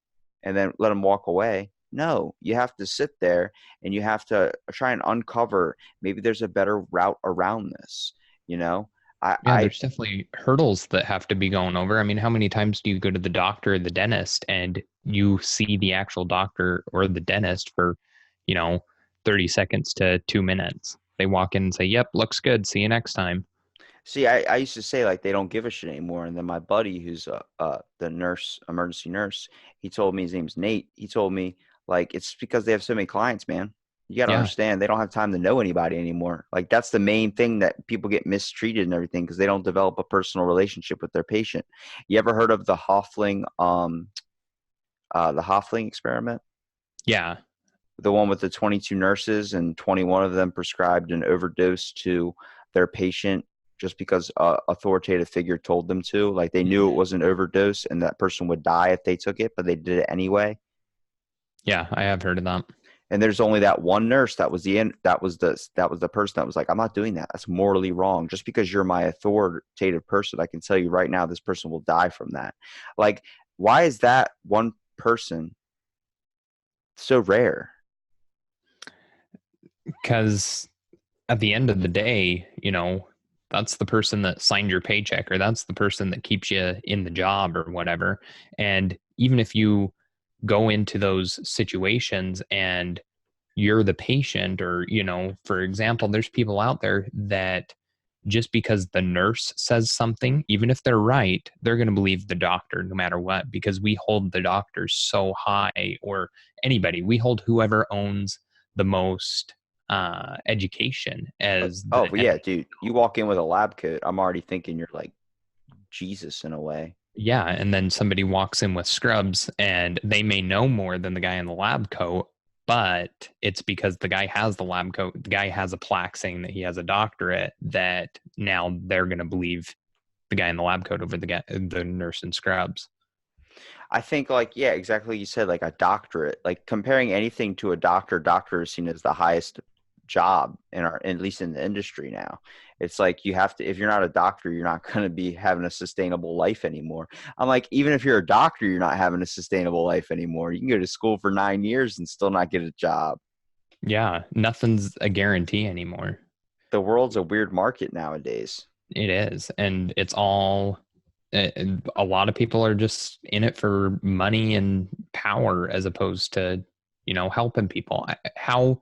and then let them walk away. No, you have to sit there and you have to try and uncover maybe there's a better route around this. You know, Yeah, I there's definitely hurdles that have to be going over. I mean, how many times do you go to the doctor or the dentist and you see the actual doctor or the dentist for, you know, 30 seconds to 2 minutes? They walk in and say, yep, looks good. See you next time. see. I used to say like they don't give a shit anymore, and then my buddy, who's the nurse, emergency nurse, he told me his name's Nate. He told me like it's because they have so many clients, man. You got to Yeah. understand they don't have time to know anybody anymore. Like that's the main thing that people get mistreated and everything because they don't develop a personal relationship with their patient. You ever heard of the Hoffling experiment? Yeah. the one with the 22 nurses and 21 of them prescribed an overdose to their patient just because a authoritative figure told them to. Like they knew it was an overdose and that person would die if they took it, but they did it anyway. Yeah, I have heard of that. And there's only that one nurse that was the person that was like, I'm not doing that. That's morally wrong. Just because you're my authoritative person, I can tell you right now, this person will die from that. Like, why is that one person so rare? Because at the end of the day, that's the person that signed your paycheck, or that's the person that keeps you in the job or whatever. And even if you go into those situations and you're the patient, or, for example, there's people out there that just because the nurse says something, even if they're right, they're going to believe the doctor no matter what, because we hold the doctors so high, or anybody, we hold whoever owns the most education as Oh, the yeah, dude. You walk in with a lab coat, I'm already thinking you're like Jesus in a way. yeah. And then somebody walks in with scrubs and they may know more than the guy in the lab coat, but it's because the guy has the lab coat, the guy has a plaque saying that he has a doctorate, that now they're going to believe the guy in the lab coat over the nurse in scrubs. I think like, yeah, exactly. You said like a doctorate, like comparing anything to a doctor is seen as the highest job at least in the industry now. It's like you have to, if you're not a doctor, you're not going to be having a sustainable life anymore. I'm like, even if you're a doctor, you're not having a sustainable life anymore. You can go to school for 9 years and still not get a job. Yeah, nothing's a guarantee anymore. The world's a weird market nowadays. It is. And it's all, a lot of people are just in it for money and power as opposed to, helping people. How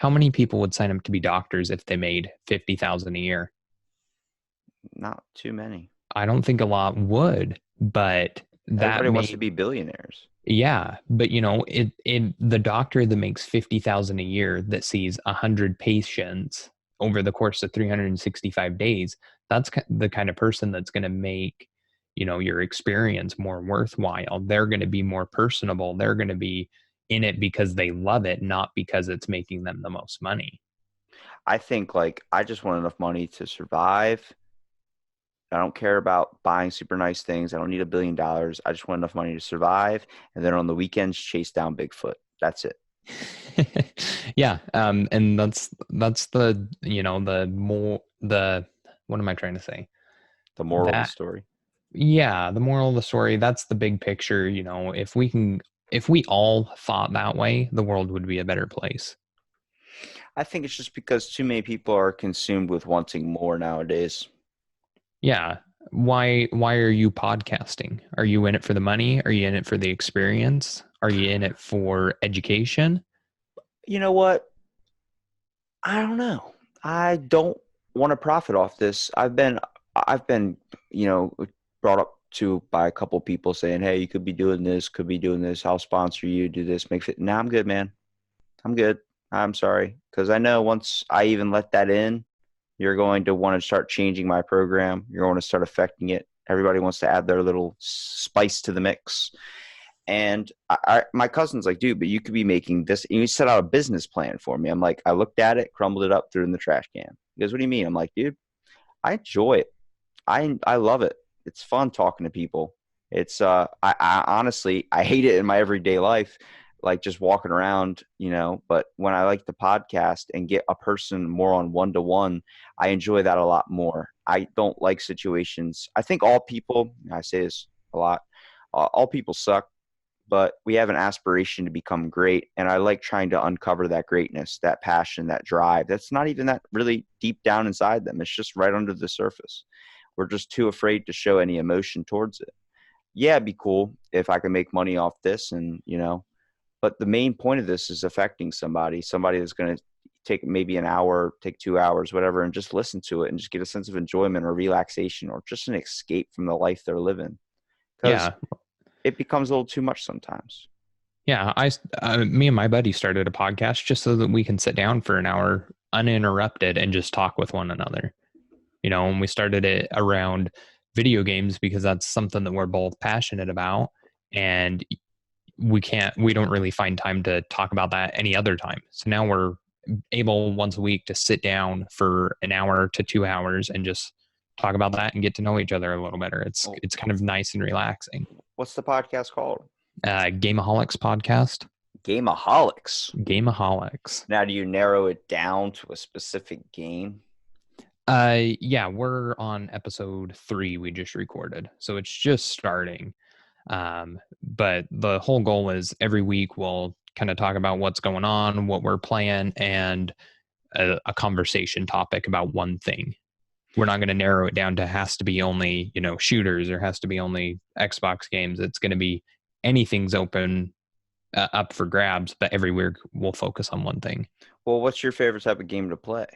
many people would sign up to be doctors if they made 50,000 a year? Not too many. I don't think a lot would, but Everybody wants to be billionaires. yeah, but the doctor that makes 50,000 a year that sees 100 patients over the course of 365 days, that's the kind of person that's going to make, your experience more worthwhile. They're going to be more personable. They're going to be in it because they love it, not because it's making them the most money. I think like I just want enough money to survive. I don't care about buying super nice things. I don't need $1 billion. I just want enough money to survive. And then on the weekends, chase down Bigfoot. That's it. Yeah. And that's the, what am I trying to say? The moral of the That, story. yeah, the moral of the story, that's the big picture. If we all thought that way, the world would be a better place. I think it's just because too many people are consumed with wanting more nowadays. Yeah. Why are you podcasting? Are you in it for the money? Are you in it for the experience? Are you in it for education? You know what? I don't know. I don't want to profit off this. I've been, brought up to by a couple people saying, "Hey, you could be doing this, could be doing this. I'll sponsor you, do this, make it." Nah, I'm good, man. I'm good. I'm sorry. Because I know once I even let that in, you're going to want to start changing my program. You're going to start affecting it. Everybody wants to add their little spice to the mix. And my cousin's like, dude, but you could be making this. And you set out a business plan for me. I'm like, I looked at it, crumbled it up, threw it in the trash can. He goes, what do you mean? I'm like, dude, I enjoy it. I love it. It's fun talking to people. It's I honestly I hate it in my everyday life, like just walking around, but when I like the podcast and get a person more on one-to-one, I enjoy that a lot more. I don't like situations. I think all people, I say this a lot, all people suck, but we have an aspiration to become great. And I like trying to uncover that greatness, that passion, that drive. That's not even that really deep down inside them. It's just right under the surface. We're just too afraid to show any emotion towards it. Yeah, it'd be cool if I could make money off this and, but the main point of this is affecting somebody that's going to take maybe an hour, take 2 hours, whatever, and just listen to it and just get a sense of enjoyment or relaxation or just an escape from the life they're living. Because it becomes a little too much sometimes. Yeah. Me and my buddy started a podcast just so that we can sit down for an hour uninterrupted and just talk with one another. And we started it around video games because that's something that we're both passionate about. And we don't really find time to talk about that any other time. So now we're able once a week to sit down for an hour to 2 hours and just talk about that and get to know each other a little better. It's kind of nice and relaxing. What's the podcast called? Gameaholics podcast. Gameaholics. Now, do you narrow it down to a specific game? Yeah, we're on episode 3 we just recorded, so it's just starting. But the whole goal is every week we'll kind of talk about what's going on, what we're playing, and a conversation topic about one thing. We're not going to narrow it down to has to be only, shooters or has to be only Xbox games. It's going to be anything's open up for grabs, but every week we'll focus on one thing. Well, what's your favorite type of game to play?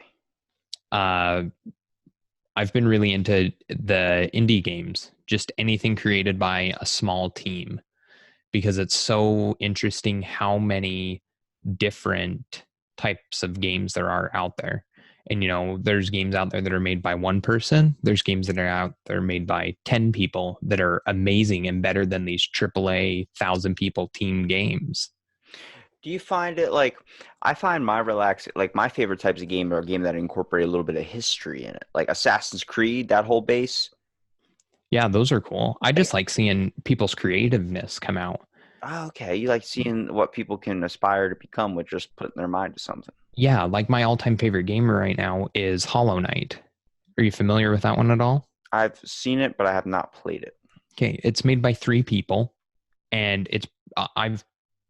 I've been really into the indie games, just anything created by a small team, because it's so interesting how many different types of games there are out there. And, there's games out there that are made by one person. There's games that are out there made by 10 people that are amazing and better than these AAA 1,000 people team games. Do you find it I find my favorite types of game are a game that incorporate a little bit of history in it, like Assassin's Creed, that whole base. Yeah, those are cool. I just like seeing people's creativeness come out. Oh, okay. You like seeing what people can aspire to become with just putting their mind to something. Yeah, like my all-time favorite game right now is Hollow Knight. Are you familiar with that one at all? I've seen it, but I have not played it. Okay, it's made by 3 people, and I've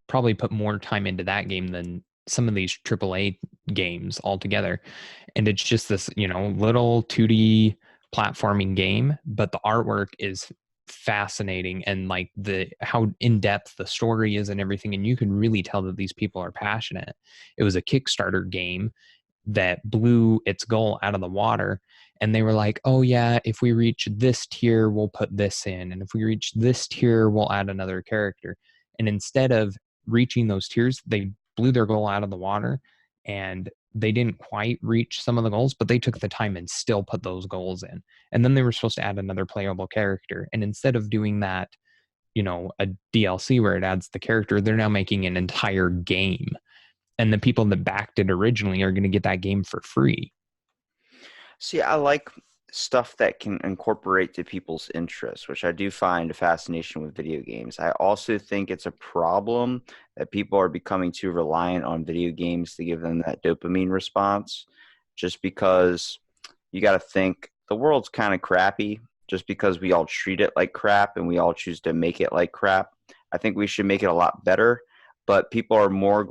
probably put more time into that game than some of these AAA games altogether. And it's just this, little 2D platforming game, but the artwork is fascinating, and like how in-depth the story is and everything, and you can really tell that these people are passionate. It was a Kickstarter game that blew its goal out of the water, and they were like, oh yeah, if we reach this tier we'll put this in, and if we reach this tier we'll add another character. And instead of reaching those tiers, they blew their goal out of the water, and they didn't quite reach some of the goals, but they took the time and still put those goals in. And then they were supposed to add another playable character. And instead of doing that, a DLC where it adds the character, they're now making an entire game. And the people that backed it originally are going to get that game for free. See, I like stuff that can incorporate to people's interests, which I do find a fascination with video games. I also think it's a problem that people are becoming too reliant on video games to give them that dopamine response, just because you got to think the world's kind of crappy just because we all treat it like crap and we all choose to make it like crap. I think we should make it a lot better. But people are more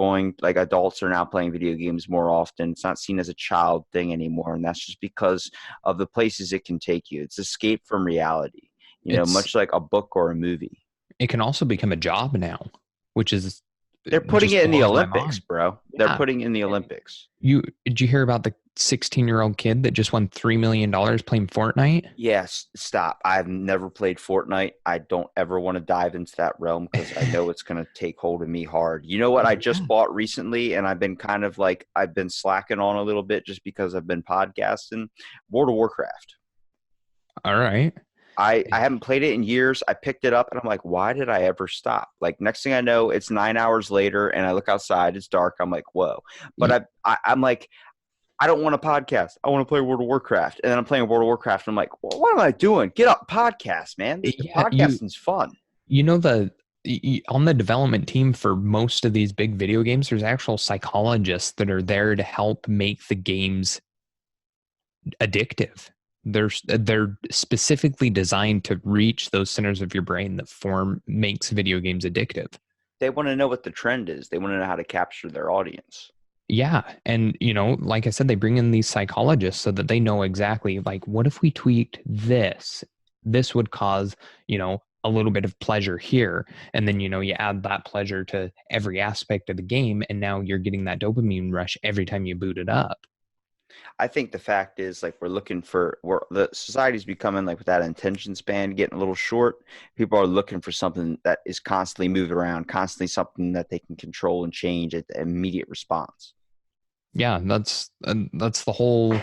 adults are now playing video games more often. It's not seen as a child thing anymore. And that's just because of the places it can take you. It's escape from reality, much like a book or a movie. It can also become a job now, which is... They're putting it in the Olympics, bro. Yeah. They're putting it in the Olympics. Did you hear about the 16-year-old kid that just won $3 million playing Fortnite? Yes, stop. I've never played Fortnite. I don't ever want to dive into that realm because I know it's going to take hold of me hard. You know what I just bought recently, and I've been I've been slacking on a little bit just because I've been podcasting? World of Warcraft. All right. I haven't played it in years. I picked it up and I'm like, why did I ever stop? Like, next thing I know, it's 9 hours later and I look outside, it's dark. I'm like, whoa. But I'm like, I don't want a podcast. I want to play World of Warcraft. And then I'm playing World of Warcraft and I'm like, well, what am I doing? Get up, podcast, man. Podcasting's fun. On the development team for most of these big video games, there's actual psychologists that are there to help make the games addictive. They're specifically designed to reach those centers of your brain that makes video games addictive. They want to know what the trend is. They want to know how to capture their audience. Yeah. And, like I said, they bring in these psychologists so that they know exactly, like, what if we tweaked this? This would cause, a little bit of pleasure here. And then, you add that pleasure to every aspect of the game. And now you're getting that dopamine rush every time you boot it up. I think the fact is, the society's becoming with that attention span getting a little short. People are looking for something that is constantly moving around, constantly something that they can control and change at the immediate response. Yeah, that's the whole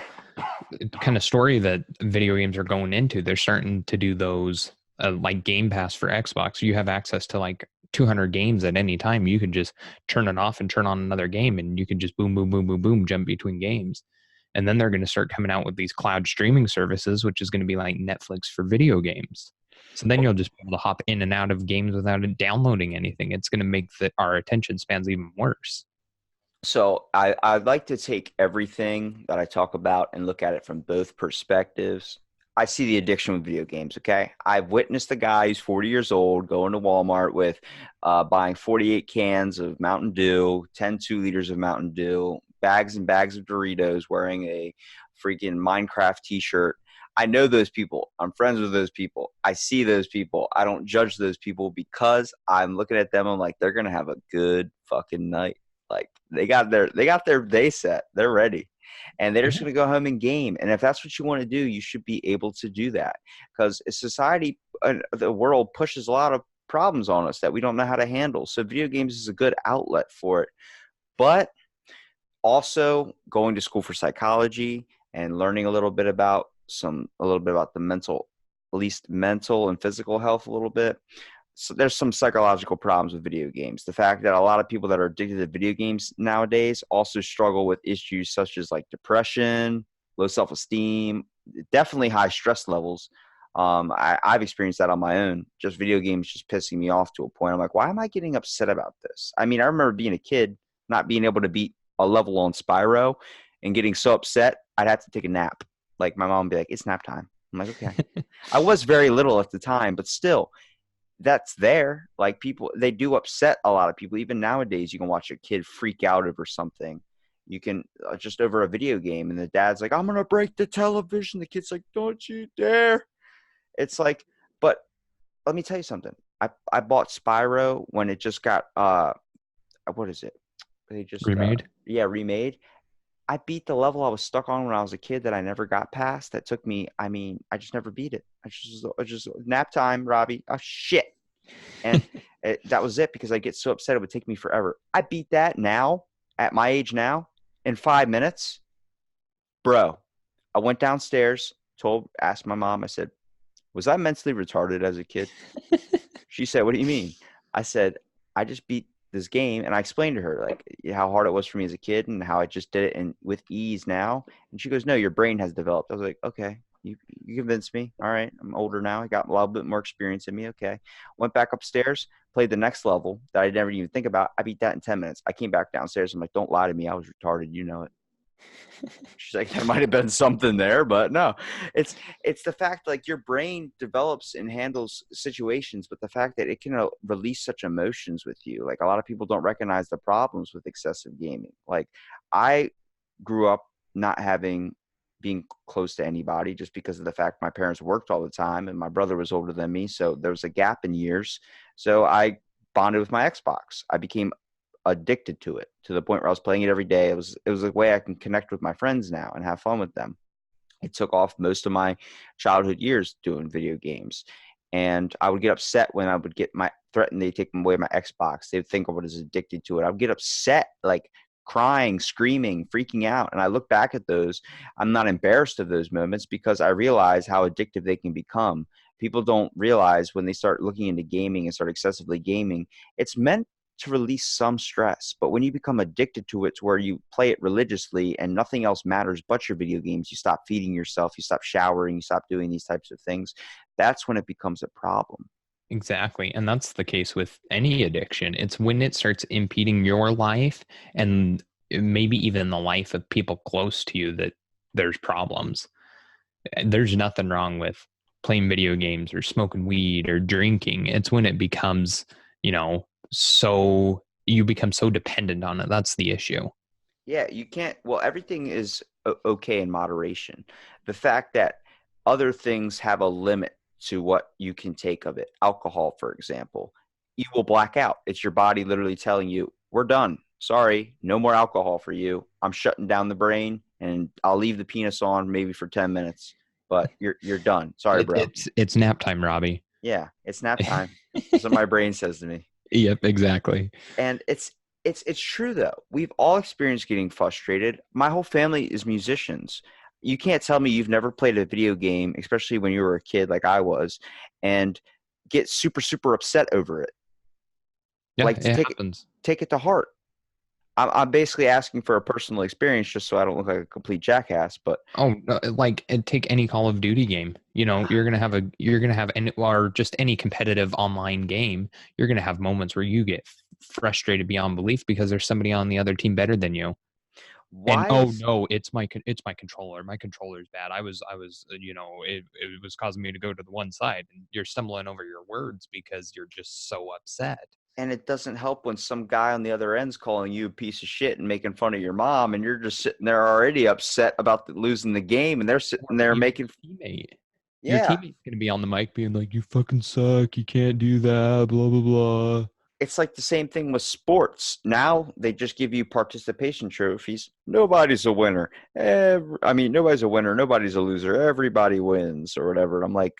kind of story that video games are going into. They're starting to do those like Game Pass for Xbox. You have access to 200 games at any time. You could just turn it off and turn on another game, and you could just boom, boom, boom, boom, boom, jump between games. And then they're going to start coming out with these cloud streaming services, which is going to be like Netflix for video games. So then you'll just be able to hop in and out of games without downloading anything. It's going to make our attention spans even worse. So I'd like to take everything that I talk about and look at it from both perspectives. I see the addiction with video games, okay? I've witnessed a guy who's 40 years old going to Walmart with buying 48 cans of Mountain Dew, 10 2-liters of Mountain Dew, bags and bags of Doritos, wearing a freaking Minecraft t-shirt. I know those people. I'm friends with those people. I see those people. I don't judge those people because I'm looking at them. I'm like, they're going to have a good fucking night. Like they got their day set. They're ready. And they're just going to go home and game. And if that's what you want to do, you should be able to do that, because society, the world pushes a lot of problems on us that we don't know how to handle. So video games is a good outlet for it. But also going to school for psychology and learning a little bit about the mental, at least mental and physical health a little bit. So there's some psychological problems with video games. The fact that a lot of people that are addicted to video games nowadays also struggle with issues such as like depression, low self-esteem, definitely high stress levels. I've experienced that on my own. Just video games just pissing me off to a point. I'm like, why am I getting upset about this? I mean, I remember being a kid, not being able to beat a level on Spyro and getting so upset, I'd have to take a nap. Like my mom would be like, it's nap time. I'm like, okay. I was very little at the time, but still, that's there. Like people, they do upset a lot of people. Even nowadays, you can watch a kid freak out over something. You can just over a video game, and the dad's like, I'm going to break the television. The kid's like, don't you dare. It's like, but let me tell you something. I bought Spyro when it just got, what is it? They just remade. Remade. I beat the level I was stuck on when I was a kid that I never got past. That took me, I just never beat it. I just nap time, Robbie. Oh, shit. And that was it, because I get so upset it would take me forever. I beat that now, at my age now, in 5 minutes. Bro, I went downstairs, asked my mom, I said, was I mentally retarded as a kid? She said, what do you mean? I said, I just beat this game, and I explained to her like how hard it was for me as a kid and how I just did it and with ease now. And she goes, no, your brain has developed. I was like, okay, you convinced me. All right, I'm older now. I got a little bit more experience in me. Okay. Went back upstairs, played the next level that I never even think about. I beat that in 10 minutes. I came back downstairs. I'm like, don't lie to me. I was retarded. You know it. She's like, there might have been something there, but no. It's the fact, like, your brain develops and handles situations, but the fact that it can release such emotions with you. Like, a lot of people don't recognize the problems with excessive gaming. Like, I grew up not being close to anybody just because of the fact my parents worked all the time, and my brother was older than me, so there was a gap in years. So I bonded with my Xbox. I became addicted to it to the point where I was playing it every day. It was a way I can connect with my friends now and have fun with them. It took off most of my childhood years doing video games. And I would get upset when I would get threatened they take away my Xbox. They would think I was addicted to it. I would get upset, like crying, screaming, freaking out. And I look back at those. I'm not embarrassed of those moments because I realize how addictive they can become. People don't realize when they start looking into gaming and start excessively gaming, it's meant to release some stress. But when you become addicted to it, to where you play it religiously and nothing else matters but your video games, you stop feeding yourself, you stop showering, you stop doing these types of things. That's when it becomes a problem. Exactly. And that's the case with any addiction. It's when it starts impeding your life and maybe even the life of people close to you that there's problems. There's nothing wrong with playing video games or smoking weed or drinking. It's when it becomes, so you become so dependent on it. That's the issue. Yeah, you can't. Well, everything is okay in moderation. The fact that other things have a limit to what you can take of it. Alcohol, for example, you will black out. It's your body literally telling you, we're done. Sorry, no more alcohol for you. I'm shutting down the brain, and I'll leave the penis on maybe for 10 minutes, but you're done. Sorry, bro. It's nap time, Robbie. Yeah, it's nap time. That's what my brain says to me. Yep, exactly. And it's true though. We've all experienced getting frustrated. My whole family is musicians. You can't tell me you've never played a video game, especially when you were a kid like I was, and get super, super upset over it. Yeah, Like, it happens. take it to heart. I'm basically asking for a personal experience just so I don't look like a complete jackass. But Oh, no, like and take any Call of Duty game. You're gonna have any or just any competitive online game. You're gonna have moments where you get frustrated beyond belief because there's somebody on the other team better than you. And why oh is no, it's my controller. My controller's bad. It was causing me to go to the one side, and you're stumbling over your words because you're just so upset. and it doesn't help when some guy on the other end's calling you a piece of shit and making fun of your mom, and you're just sitting there already upset about losing the game, and they're sitting Or there even making, your teammate. Your yeah. teammate's gonna be on the mic being like, "You fucking suck. You can't do that." Blah blah blah. It's like the same thing with sports. Now they just give you participation trophies. Nobody's a winner. Nobody's a winner. Nobody's a loser. Everybody wins or whatever. I'm like,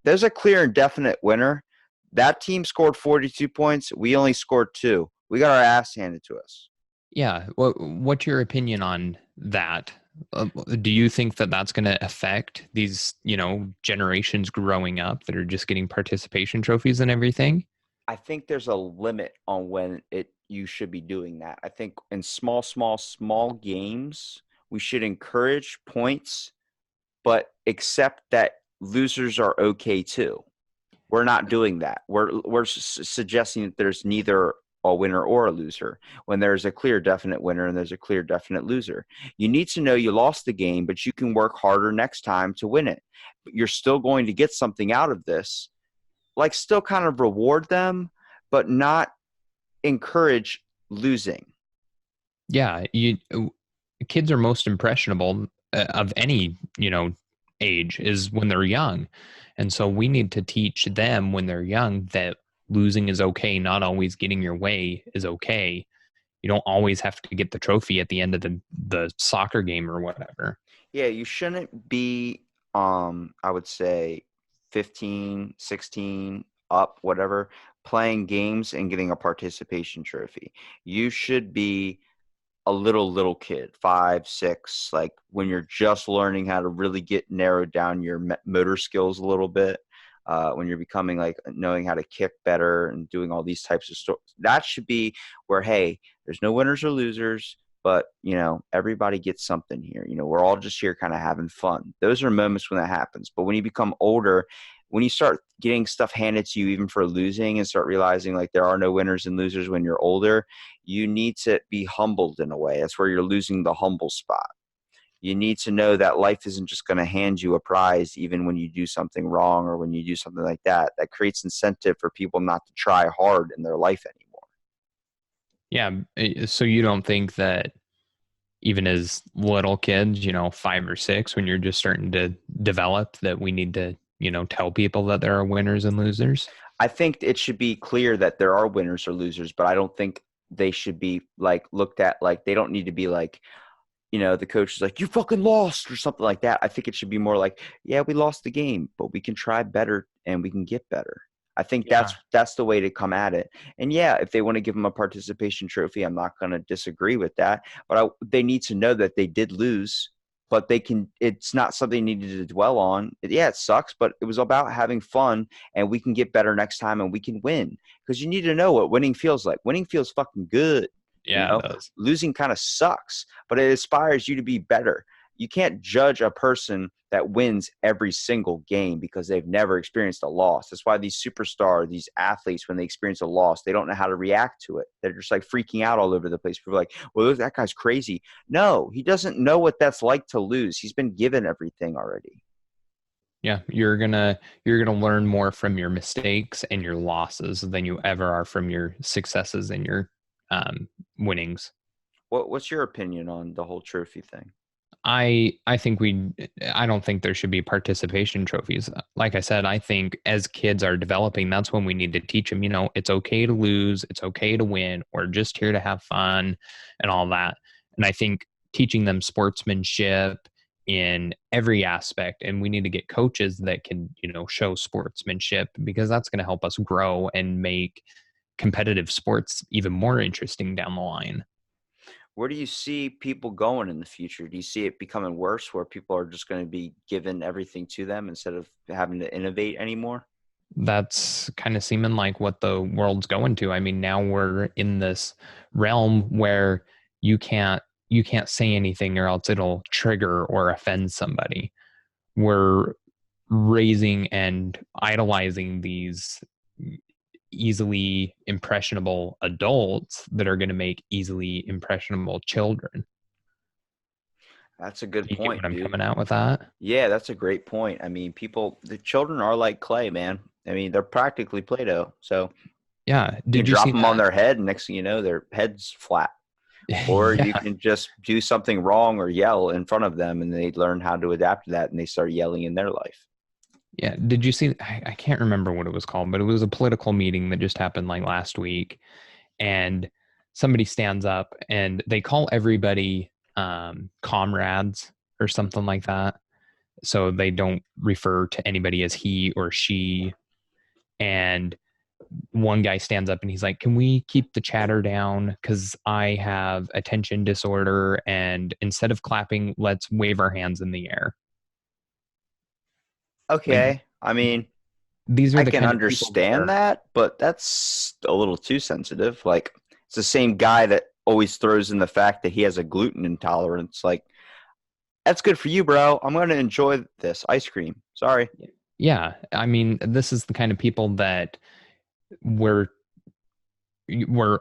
there's a clear and definite winner. That team scored 42 points. We only scored 2. We got our ass handed to us. Yeah. What's your opinion on that? Do you think that that's going to affect these, generations growing up that are just getting participation trophies and everything? I think there's a limit on when you should be doing that. I think in small games, we should encourage points, but accept that losers are okay too. We're not doing that. We're suggesting that there's neither a winner or a loser when there's a clear definite winner and there's a clear definite loser. You need to know you lost the game, but you can work harder next time to win it. But you're still going to get something out of this. Like, still kind of reward them, but not encourage losing. Yeah. Kids are most impressionable of any, age is when they're young. And so we need to teach them when they're young that losing is okay. Not always getting your way is okay. You don't always have to get the trophy at the end of the soccer game or whatever. Yeah, you shouldn't be I would say 15, 16 up, whatever, playing games and getting a participation trophy. You should be a little kid, 5, 6, like when you're just learning how to really get narrowed down your motor skills a little bit. When you're becoming like knowing how to kick better and doing all these types of stuff, that should be where, hey, there's no winners or losers, but everybody gets something here. We're all just here kind of having fun. Those are moments when that happens. But when you become older, when you start getting stuff handed to you, even for losing, and start realizing like there are no winners and losers when you're older, you need to be humbled in a way. That's where you're losing the humble spot. You need to know that life isn't just going to hand you a prize, even when you do something wrong or when you do something like that. That creates incentive for people not to try hard in their life anymore. Yeah. So you don't think that even as little kids, 5 or 6, when you're just starting to develop, that we need to, tell people that there are winners and losers? I think it should be clear that there are winners or losers, but I don't think they should be like looked at like, they don't need to be like, the coach is like, you fucking lost or something like that. I think it should be more like, yeah, we lost the game, but we can try better and we can get better. I think Yeah. that's the way to come at it. And yeah, if they want to give them a participation trophy, I'm not going to disagree with that. But they need to know that they did lose, but it's not something they needed to dwell on. Yeah, it sucks, but it was about having fun, and we can get better next time and we can win. Because you need to know what winning feels like. Winning feels fucking good. You Yeah, it know, does. losing kind of sucks, but it inspires you to be better. You can't judge a person that wins every single game because they've never experienced a loss. That's why these these athletes, when they experience a loss, they don't know how to react to it. They're just like freaking out all over the place. People are like, well, that guy's crazy. No, he doesn't know what that's like to lose. He's been given everything already. Yeah, you're gonna learn more from your mistakes and your losses than you ever are from your successes and your winnings. What's your opinion on the whole trophy thing? I think I don't think there should be participation trophies. Like I said, I think as kids are developing, that's when we need to teach them, it's okay to lose, it's okay to win, we're just here to have fun and all that. And I think teaching them sportsmanship in every aspect, and we need to get coaches that can, show sportsmanship, because that's going to help us grow and make competitive sports even more interesting down the line. Where do you see people going in the future? Do you see it becoming worse where people are just going to be given everything to them instead of having to innovate anymore? That's kind of seeming like what the world's going to. I mean, now we're in this realm where you can't you can't say anything or else it'll trigger or offend somebody. We're raising and idolizing these easily impressionable adults that are going to make easily impressionable children. That's a good Do you get what point, I'm dude. coming out with that? Yeah, that's a great point. I mean, the children are like clay, man. I mean, they're practically Play-Doh. So Yeah. you can Did you drop see them on that? their head, and next thing you know, their head's flat. Or you Yeah. can just do something wrong or yell in front of them, and they learn how to adapt to that, and they start yelling in their life. Yeah. Did you see? I can't remember what it was called, but it was a political meeting that just happened like last week. And somebody stands up and they call everybody comrades or something like that. So they don't refer to anybody as he or she. And one guy stands up and he's like, "Can we keep the chatter down? Because I have attention disorder. And instead of clapping, let's wave our hands in the air." Like, Okay, I mean, these are I the can kind of people that understand are, that, but that's a little too sensitive. Like, it's the same guy that always throws in the fact that he has a gluten intolerance. Like, that's good for you, bro. I'm going to enjoy this ice cream. Sorry. yeah. I mean, this is the kind of people that we're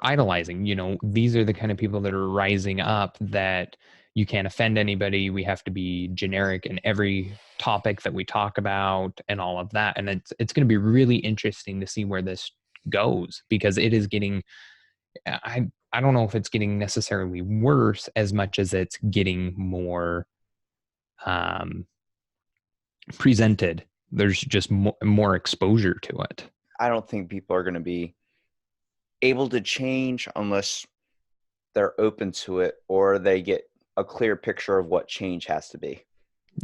idolizing. These are the kind of people that are rising up, that you can't offend anybody, we have to be generic in every topic that we talk about and all of that. And it's going to be really interesting to see where this goes, because it is getting, I don't know if it's getting necessarily worse as much as it's getting more um presented. There's just more exposure to it. I don't think people are going to be able to change unless they're open to it or they get a clear picture of what change has to be.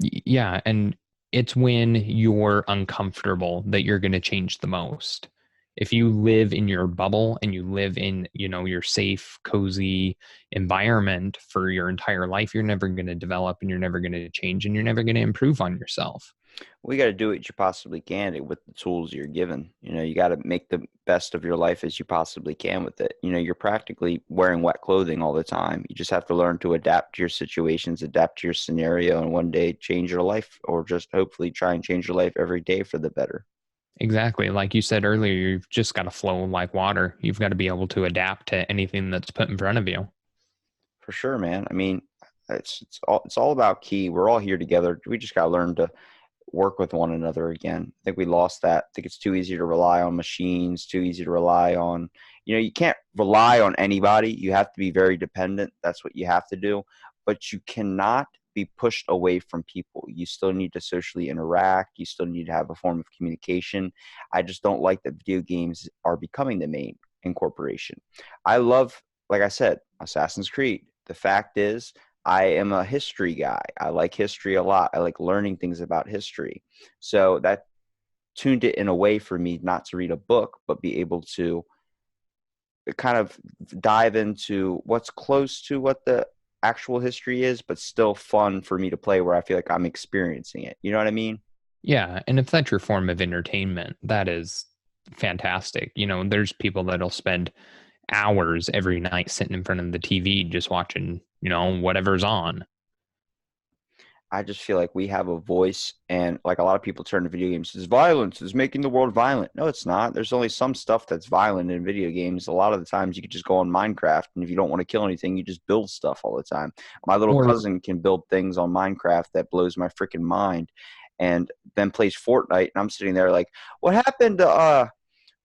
Yeah, and it's when you're uncomfortable that you're going to change the most. If you live in your bubble and you live in, your safe, cozy environment for your entire life, you're never going to develop and you're never going to change and you're never going to improve on yourself. We got to do what you possibly can with the tools you're given. You got to make the best of your life as you possibly can with it. You're practically wearing wet clothing all the time. You just have to learn to adapt to your situations, adapt to your scenario, and one day change your life, or just hopefully try and change your life every day for the better. Exactly. Like you said earlier, you've just got to flow like water. You've got to be able to adapt to anything that's put in front of you. For sure, man. I mean, it's all about key. We're all here together. We just got to learn to work with one another again. I think we lost that. I think it's too easy to rely on machines, too easy to rely on, you can't rely on anybody. You have to be very dependent. That's what you have to do. But you cannot be pushed away from people. You still need to socially interact. You still need to have a form of communication. I just don't like that video games are becoming the main incorporation. I love, like I said, Assassin's Creed. The fact is, I am a history guy. I like history a lot. I like learning things about history. So that tuned it in a way for me not to read a book, but be able to kind of dive into what's close to what the actual history is, but still fun for me to play where I feel like I'm experiencing it. You know what I mean? Yeah. And if that's your form of entertainment, that is fantastic. There's people that'll spend hours every night sitting in front of the TV just watching, whatever's on. I just feel like we have a voice, and like a lot of people turn to video games as violence is making the world violent. No, it's not. There's only some stuff that's violent in video games. A lot of the times you could just go on Minecraft, and if you don't want to kill anything, you just build stuff all the time. My little Or cousin can build things on Minecraft that blows my freaking mind, and then plays Fortnite, and I'm sitting there like, what happened to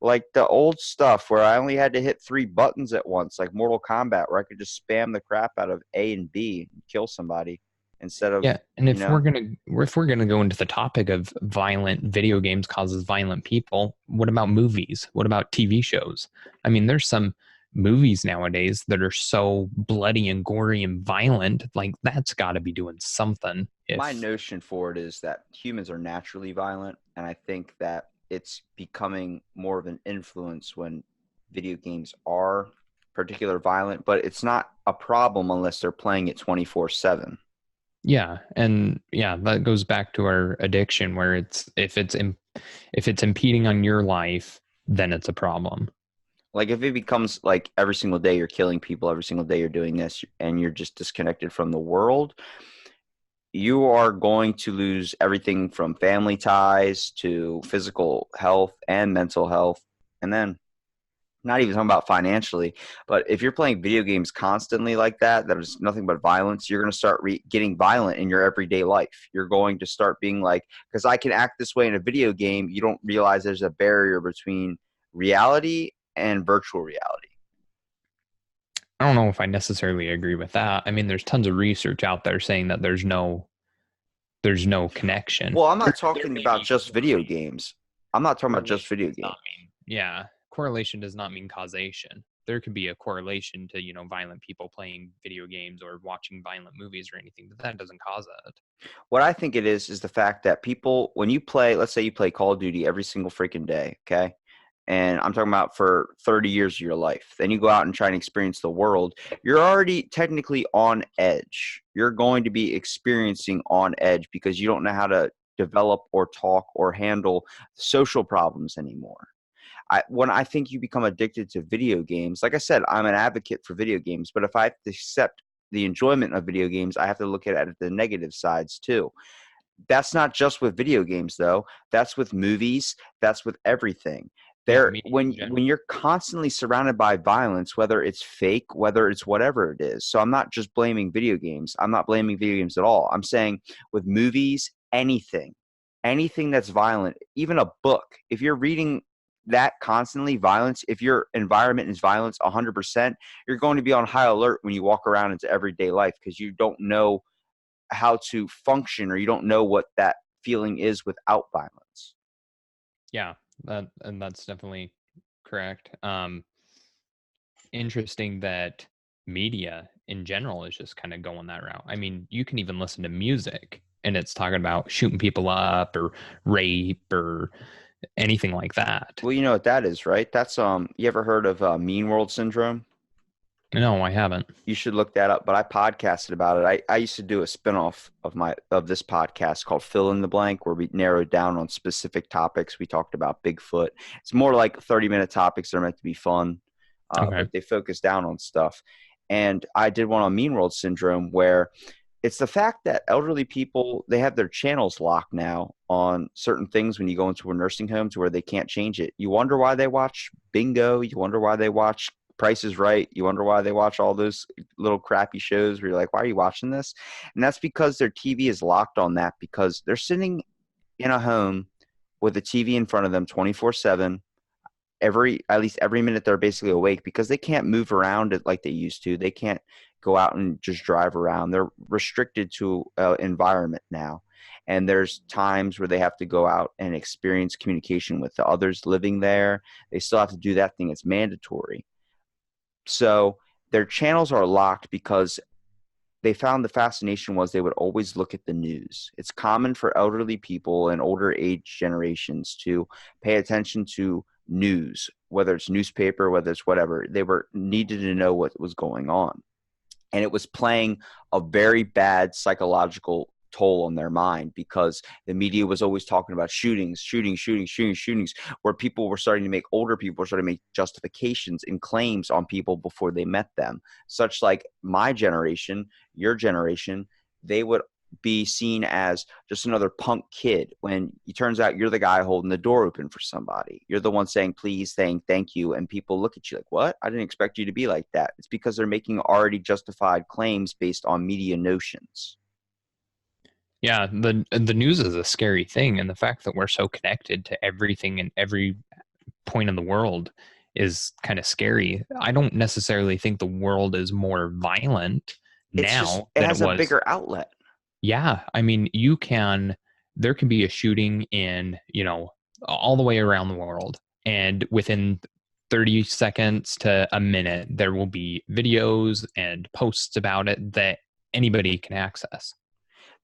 like the old stuff where I only had to hit 3 buttons at once, like Mortal Kombat, where I could just spam the crap out of A and B and kill somebody instead of, yeah, and you know, if we're gonna go into the topic of violent video games causes violent people, what about movies? What about TV shows? I mean, there's some movies nowadays that are so bloody and gory and violent, like that's got to be doing something. my If notion for it is that humans are naturally violent, and I think that it's becoming more of an influence when video games are particular violent, but it's not a problem unless they're playing it 24/7. Yeah, and yeah, that goes back to our addiction, where it's if it's impeding on your life, then it's a problem. Like if it becomes like every single day you're killing people, every single day you're doing this, and you're just disconnected from the world, you are going to lose everything from family ties to physical health and mental health. And then not even talking about financially, but if you're playing video games constantly like that, that is nothing but violence, you're going to start getting violent in your everyday life. You're going to start being like, because I can act this way in a video game, you don't realize there's a barrier between reality and virtual reality. I don't know if I necessarily agree with that. I mean, there's tons of research out there saying that there's no connection. Well, I'm not There talking may about be just video correlation. games. I'm not talking about just Correlation video does games. not mean, yeah, correlation does not mean causation. There could be a correlation to, violent people playing video games or watching violent movies or anything, but that doesn't cause it. What I think it is the fact that people, when you play, let's say you play Call of Duty every single freaking day, okay? And I'm talking about for 30 years of your life. Then you go out and try and experience the world. You're already technically on edge. You're going to be experiencing on edge because you don't know how to develop or talk or handle social problems anymore. When I think you become addicted to video games, like I said, I'm an advocate for video games, but if I have to accept the enjoyment of video games, I have to look at the negative sides too. That's not just with video games though. That's with movies. That's with everything. Yeah, There, media in when general. you're constantly surrounded by violence, whether it's fake, whether it's whatever it is. So I'm not just blaming video games. I'm not blaming video games at all. I'm saying with movies, anything that's violent, even a book. If you're reading that constantly violence, if your environment is violence 100%, you're going to be on high alert when you walk around into everyday life because you don't know how to function or you don't know what that feeling is without violence. Yeah, that's definitely correct. Interesting that media in general is just kind of going that route. I mean, you can even listen to music and it's talking about shooting people up or rape or anything like that. Well, you know what that is, right? That's you ever heard of mean world syndrome? No, I haven't. You should look that up, but I podcasted about it. I used to do a spinoff of this podcast called Fill in the Blank, where we narrowed down on specific topics. We talked about Bigfoot. It's more like 30-minute topics that are meant to be fun, Okay. but they focus down on stuff. And I did one on mean world syndrome where it's the fact that elderly people, they have their channels locked now on certain things when you go into a nursing home to where they can't change it. You wonder why they watch Bingo. You wonder why they watch Price is Right. You wonder why they watch all those little crappy shows where you're like, why are you watching this? And that's because their TV is locked on that because they're sitting in a home with a TV in front of them 24/7. At least every minute they're basically awake because they can't move around it like they used to. They can't go out and just drive around. They're restricted to environment now. And there's times where they have to go out and experience communication with the others living there. They still have to do that thing. It's mandatory. So their channels are locked because they found the fascination was they would always look at the news. It's common for elderly people and older age generations to pay attention to news, whether it's newspaper, whether it's whatever. They were needed to know what was going on. And it was playing a very bad psychological toll on their mind because the media was always talking about shootings, where people were starting to make older people were starting to make justifications and claims on people before they met them. Such like my generation, your generation, they would be seen as just another punk kid when it turns out you're the guy holding the door open for somebody. You're the one saying please, saying thank you, and people look at you like, what? I didn't expect you to be like that. It's because they're making already justified claims based on media notions. Yeah, the news is a scary thing, and the fact that we're so connected to everything and every point in the world is kind of scary. I don't necessarily think the world is more violent It's just, now it than it has a was. bigger outlet. Yeah, I mean, there can be a shooting in, all the way around the world, and within 30 seconds to a minute, there will be videos and posts about it that anybody can access.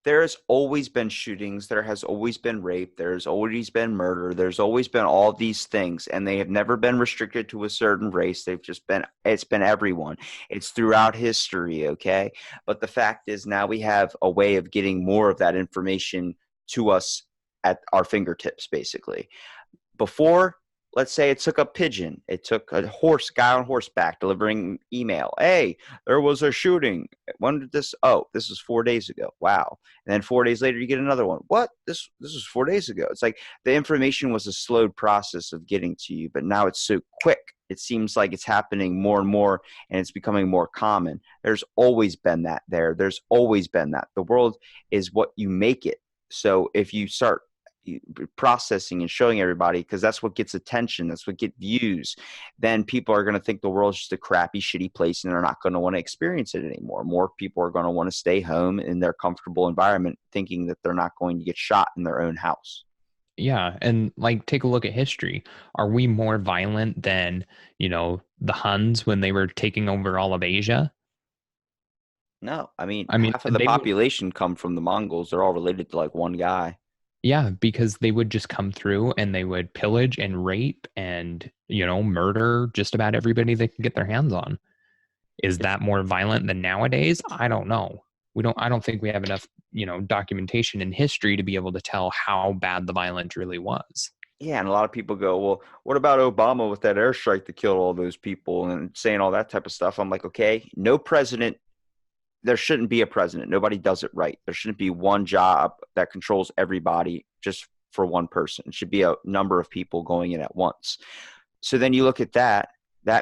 There's always been shootings. There has always been rape. There's always been murder. There's always been all these things, and they have never been restricted to a certain race. It's been everyone. It's throughout history, okay? But the fact is now we have a way of getting more of that information to us at our fingertips, basically. Before, let's say it took a pigeon. It took a guy on horseback delivering email. Hey, there was a shooting. When did this? Oh, this was 4 days ago. Wow. And then 4 days later, you get another one. What? This was 4 days ago. It's like the information was a slowed process of getting to you, but now it's so quick. It seems like it's happening more and more, and it's becoming more common. There's always been that there. There's always been that. The world is what you make it. So if you start processing and showing everybody, because that's what gets attention, that's what gets views, then people are going to think the world's just a crappy, shitty place, and they're not going to want to experience it anymore. More people are going to want to stay home in their comfortable environment, thinking that they're not going to get shot in their own house. Yeah, and like take a look at history. Are we more violent than, the Huns when they were taking over all of Asia? No, I mean, I mean, half of the they would, population come from the Mongols. They're all related to like one guy. yeah, because they would just come through and they would pillage and rape and, murder just about everybody they can get their hands on. Is that more violent than nowadays? I don't know. I don't think we have enough, documentation in history to be able to tell how bad the violence really was. Yeah, and a lot of people go, well, what about Obama with that airstrike that killed all those people and saying all that type of stuff? I'm like, okay, no president, there shouldn't be a president. Nobody does it right. There shouldn't be one job that controls everybody just for one person. It should be a number of people going in at once. So then you look at that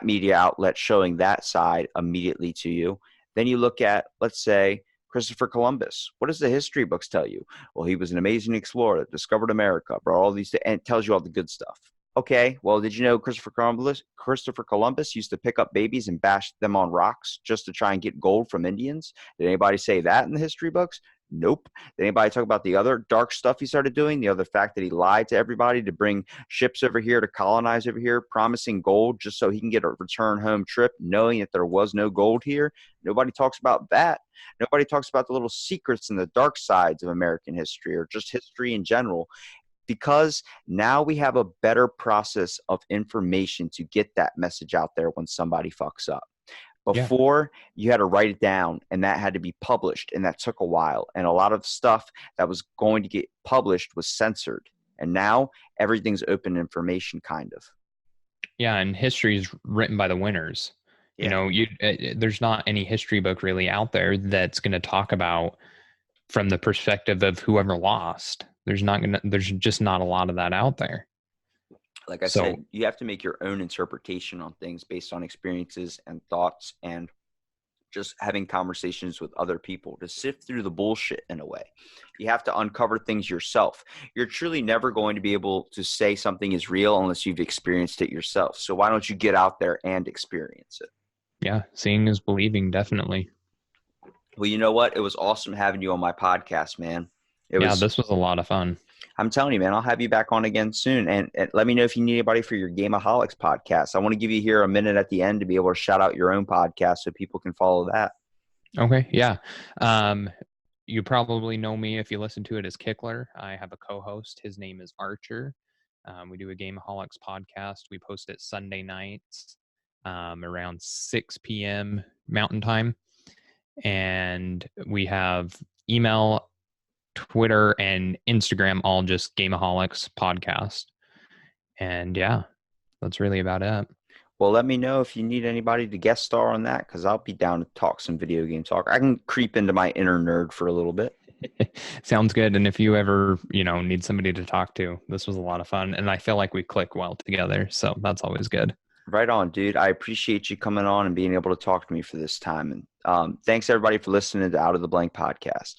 media outlet showing that side immediately to you. Then you look at, let's say, Christopher Columbus. What does the history books tell you? Well, he was an amazing explorer that discovered America, brought all these, and it tells you all the good stuff. Okay, well, did you know Christopher Columbus used to pick up babies and bash them on rocks just to try and get gold from Indians? Did anybody say that in the history books? Nope. Did anybody talk about the other dark stuff he started doing? The other fact that he lied to everybody to bring ships over here to colonize over here, promising gold just so he can get a return home trip, knowing that there was no gold here? Nobody talks about that. Nobody talks about the little secrets and the dark sides of American history or just history in general, because now we have a better process of information to get that message out there when somebody fucks up. Yeah. Before, you had to write it down, and that had to be published, and that took a while. And a lot of stuff that was going to get published was censored. And now everything's open information, kind of. Yeah, and history is written by the winners. Yeah. There's not any history book really out there that's going to talk about from the perspective of whoever lost. There's just not a lot of that out there. Like I said, you have to make your own interpretation on things based on experiences and thoughts and just having conversations with other people to sift through the bullshit in a way. You have to uncover things yourself. You're truly never going to be able to say something is real unless you've experienced it yourself. So why don't you get out there and experience it? Yeah, seeing is believing, definitely. Well, you know what? It was awesome having you on my podcast, man. This was a lot of fun. I'm telling you, man, I'll have you back on again soon. And let me know if you need anybody for your Gameaholics podcast. I want to give you here a minute at the end to be able to shout out your own podcast so people can follow that. Okay, yeah. You probably know me if you listen to it as Kickler. I have a co-host. His name is Archer. We do a Gameaholics podcast. We post it Sunday nights around 6 p.m. Mountain Time. And we have email, Twitter, and Instagram, all just Gameaholics podcast. And yeah, that's really about it. Well, let me know if you need anybody to guest star on that, because I'll be down to talk some video game talk. I can creep into my inner nerd for a little bit. Sounds good. And if you ever, need somebody to talk to, this was a lot of fun. And I feel like we click well together. So that's always good. Right on, dude. I appreciate you coming on and being able to talk to me for this time. And thanks, everybody, for listening to Out of the Blank podcast.